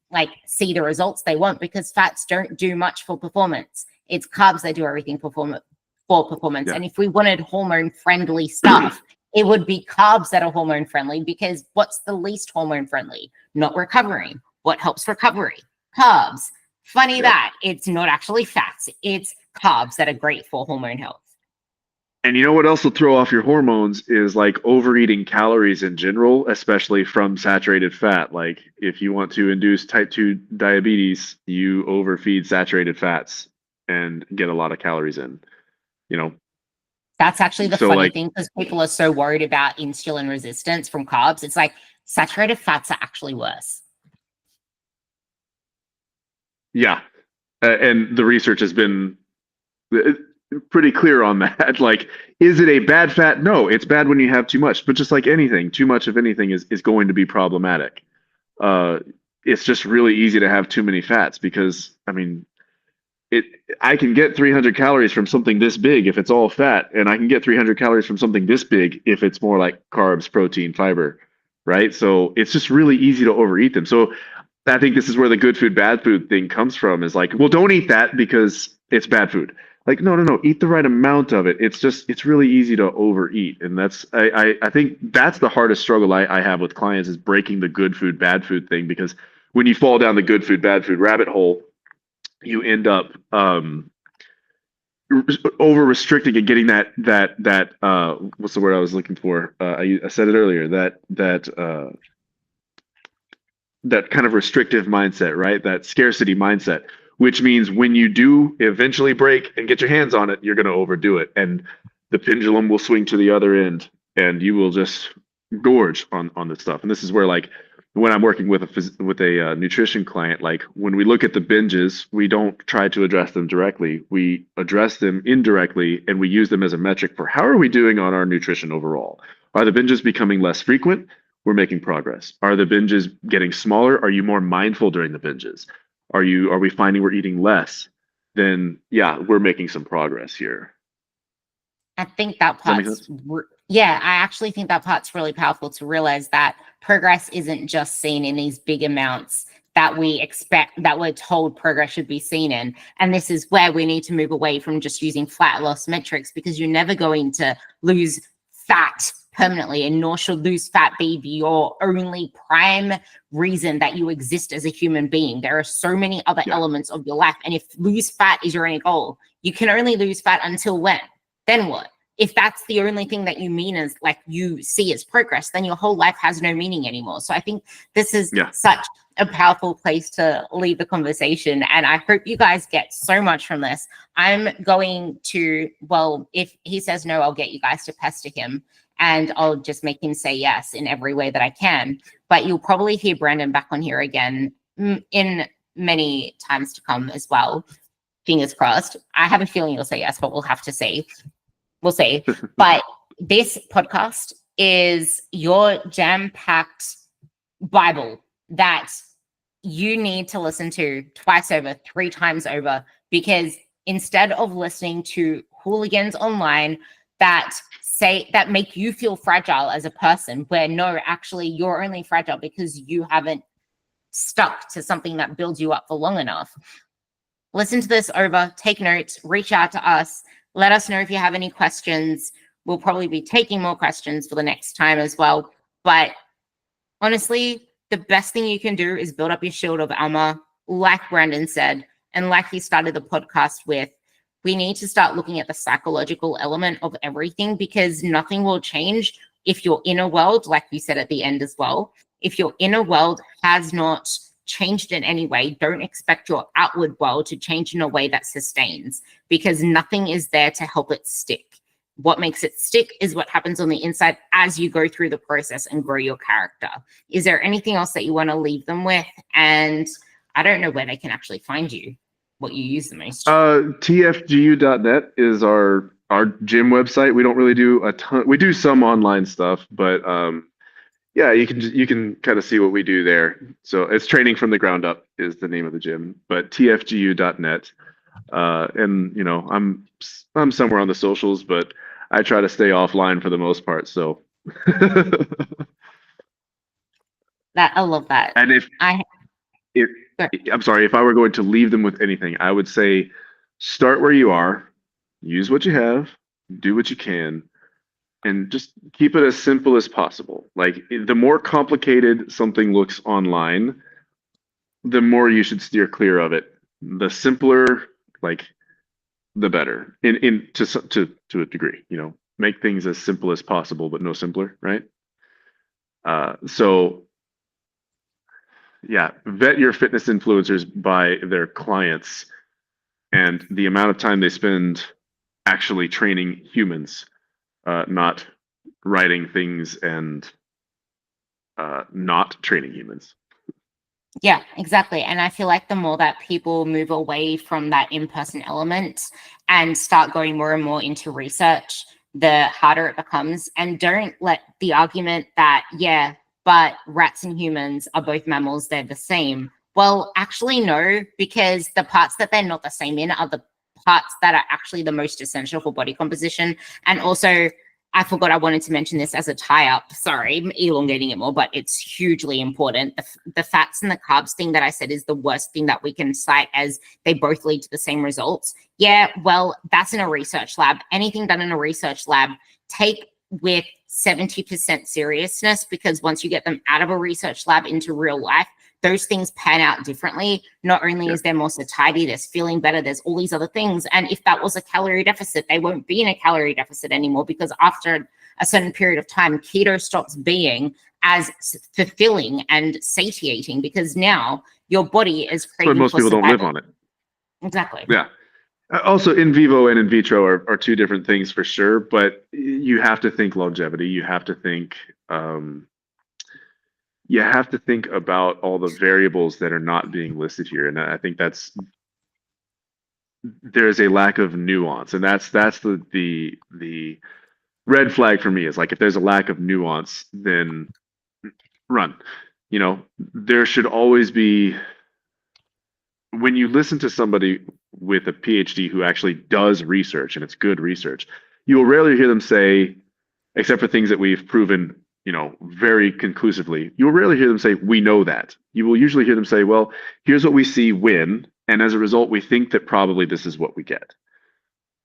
like see the results they want because fats don't do much for performance. It's carbs that do everything for performance. And if we wanted hormone friendly stuff, it would be carbs that are hormone friendly because what's the least hormone friendly? Not recovering. What helps recovery? Carbs. Funny that it's not actually fats. It's carbs that are great for hormone health. And you know what else will throw off your hormones is like overeating calories in general, especially from saturated fat. Like if you want to induce type 2 diabetes, you overfeed saturated fats and get a lot of calories in, That's actually the funny thing because people are so worried about insulin resistance from carbs. It's like saturated fats are actually worse. Yeah. And the research has been pretty clear on that. Like, is it a bad fat? No, it's bad when you have too much. But just like anything, too much of anything is going to be problematic. It's just really easy to have too many fats because, I can get 300 calories from something this big if it's all fat, and I can get 300 calories from something this big if it's more like carbs, protein, fiber, right? So it's just really easy to overeat them. So I think this is where the good food, bad food thing comes from is like, well, don't eat that because it's bad food. Like, no, eat the right amount of it. It's really easy to overeat. And I think that's the hardest struggle I have with clients is breaking the good food, bad food thing. Because when you fall down the good food, bad food rabbit hole, you end up over restricting and getting that what's the word I was looking for? I said it earlier, that kind of restrictive mindset, right? That scarcity mindset, which means when you do eventually break and get your hands on it, you're going to overdo it. And the pendulum will swing to the other end and you will just gorge on this stuff. And this is where like, when I'm working with a nutrition client, like when we look at the binges, we don't try to address them directly. We address them indirectly and we use them as a metric for how are we doing on our nutrition overall? Are the binges becoming less frequent? We're making progress. Are the binges getting smaller? Are you more mindful during the binges? Are we finding we're eating less? Then yeah, we're making some progress here. I think that part's Yeah, I actually think that part's really powerful to realize that progress isn't just seen in these big amounts that we expect, that we're told progress should be seen in. And this is where we need to move away from just using flat loss metrics, because you're never going to lose fat permanently, and nor should lose fat be your only prime reason that you exist as a human being. There are so many other elements of your life. And if lose fat is your only goal, you can only lose fat until when? Then what? If that's the only thing that you mean as like you see as progress, then your whole life has no meaning anymore. So I think this is such a powerful place to leave the conversation. And I hope you guys get so much from this. I'm going to, well, if he says no, I'll get you guys to pester him, and I'll just make him say yes in every way that I can. But you'll probably hear Brandon back on here again in many times to come as well. Fingers crossed. I have a feeling you'll say yes, but we'll have to see. We'll see. But this podcast is your jam-packed Bible that you need to listen to twice over, 3 times over, because instead of listening to hooligans online that make you feel fragile as a person, where no, actually you're only fragile because you haven't stuck to something that builds you up for long enough. Listen to this over, take notes, reach out to us. Let us know if you have any questions. We'll probably be taking more questions for the next time as well. But honestly, the best thing you can do is build up your shield of armor, like Brandon said, and like he started the podcast with. We need to start looking at the psychological element of everything, because nothing will change if your inner world, like you said at the end as well, if your inner world has not changed in any way, don't expect your outward world to change in a way that sustains, because nothing is there to help it stick. What makes it stick is what happens on the inside as you go through the process and grow your character. Is there anything else that you want to leave them with? And I don't know where they can actually find you, what you use the most. tfgu.net is our gym website. We don't really do a ton. We do some online stuff, but yeah, you can kind of see what we do there. So it's Training from the Ground Up is the name of the gym, but tfgu.net. And you know, I'm somewhere on the socials, but I try to stay offline for the most part. So that I love that. And if I'm sorry, if I were going to leave them with anything, I would say start where you are, use what you have, do what you can, and just keep it as simple as possible. Like the more complicated something looks online, the more you should steer clear of it. The simpler, like the better. To a degree, you know, make things as simple as possible, but no simpler, right? So yeah, vet your fitness influencers by their clients and the amount of time they spend actually training humans, not writing things and not training humans. Yeah, exactly. And I feel like the more that people move away from that in-person element and start going more and more into research, the harder it becomes. And don't let the argument that, yeah, but rats and humans are both mammals, they're the same. Well, actually, no, because the parts that they're not the same in are the parts that are actually the most essential for body composition. And also, I forgot I wanted to mention this as a tie-up. Sorry, I'm elongating it more, but it's hugely important. The fats and the carbs thing that I said is the worst thing that we can cite, as they both lead to the same results. Yeah, well, that's in a research lab. Anything done in a research lab, take with 70% seriousness, because once you get them out of a research lab into real life, those things pan out differently. Not only is there more satiety, there's feeling better, there's all these other things. And if that was a calorie deficit, they won't be in a calorie deficit anymore, because after a certain period of time, keto stops being as fulfilling and satiating, because now your body is craving. But most people don't live on it. Exactly. Yeah. Also, in vivo and in vitro are two different things for sure, but you have to think longevity. You have to think about all the variables that are not being listed here, and I think there's a lack of nuance, and that's the red flag for me. Is like, if there's a lack of nuance, then run. You know, there should always be, when you listen to somebody with a PhD who actually does research, and it's good research, you will rarely hear them say, except for things that we've proven, very conclusively. You'll rarely hear them say, "We know that." You will usually hear them say, "Well, here's what we see when, and as a result, we think that probably this is what we get."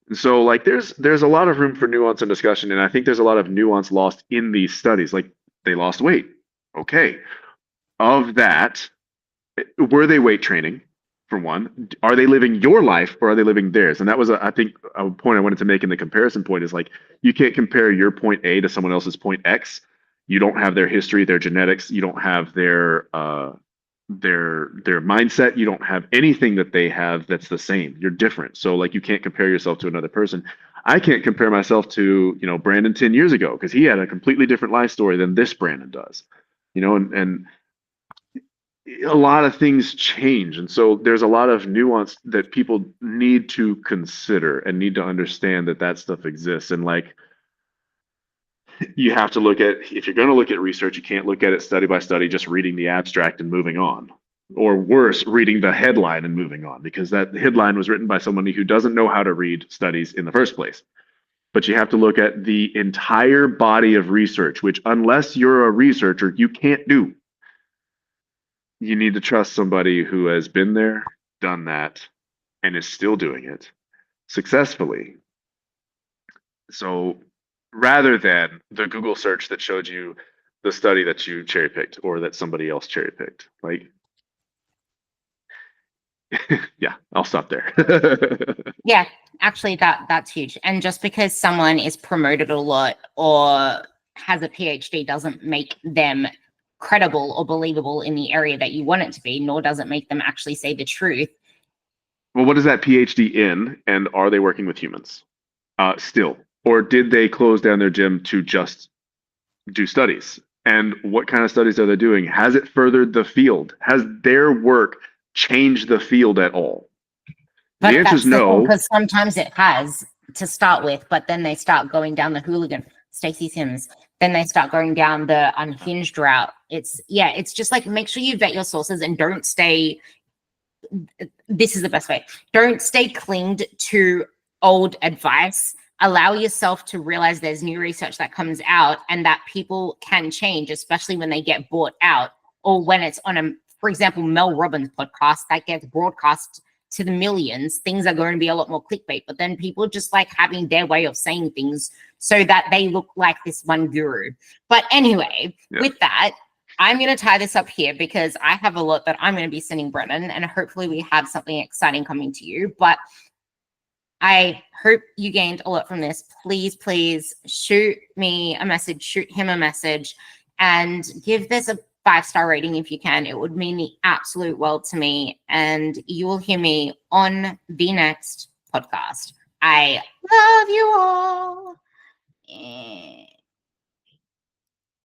And so, like, there's a lot of room for nuance and discussion, and I think there's a lot of nuance lost in these studies. Like, they lost weight. Okay, of that, were they weight training? For one, are they living your life or are they living theirs? And that was, I think, a point I wanted to make in the comparison point is like, you can't compare your point A to someone else's point X. You don't have their history, their genetics. You don't have their mindset. You don't have anything that they have that's the same. You're different. So like, you can't compare yourself to another person. I can't compare myself to, Brandon 10 years ago because he had a completely different life story than this Brandon does. And a lot of things change, and so there's a lot of nuance that people need to consider and need to understand that stuff exists. And like, you have to look at, if you're going to look at research, you can't look at it study by study, just reading the abstract and moving on, or worse, reading the headline and moving on, because that headline was written by somebody who doesn't know how to read studies in the first place. But you have to look at the entire body of research, which, unless you're a researcher, you can't do. You need to trust somebody who has been there, done that, and is still doing it successfully. So rather than the Google search that showed you the study that you cherry picked or that somebody else cherry picked, like, yeah, I'll stop there. Yeah, actually that's huge. And just because someone is promoted a lot or has a PhD doesn't make them credible or believable in the area that you want it to be, nor does it make them actually say the truth. Well, what is that PhD in, and are they working with humans still? Or did they close down their gym to just do studies? And what kind of studies are they doing? Has it furthered the field? Has their work changed the field at all? But the answer is no. Because sometimes it has to start with, but then they start going down the hooligan, Stacey Sims. Then they start going down the unhinged route. It's just like, make sure you vet your sources and don't stay. This is the best way. Don't stay clinged to old advice. Allow yourself to realize there's new research that comes out and that people can change, especially when they get bought out or when it's on for example, Mel Robbins' podcast that gets broadcast to the millions. Things are going to be a lot more clickbait, but then people just like having their way of saying things so that they look like this one guru. But anyway, with that, I'm going to tie this up here because I have a lot that I'm going to be sending Brennan, and hopefully we have something exciting coming to you. But I hope you gained a lot from this. Please shoot me a message, shoot him a message, and give this a 5-star rating if you can. It would mean the absolute world to me, and you will hear me on the next podcast. I love you all.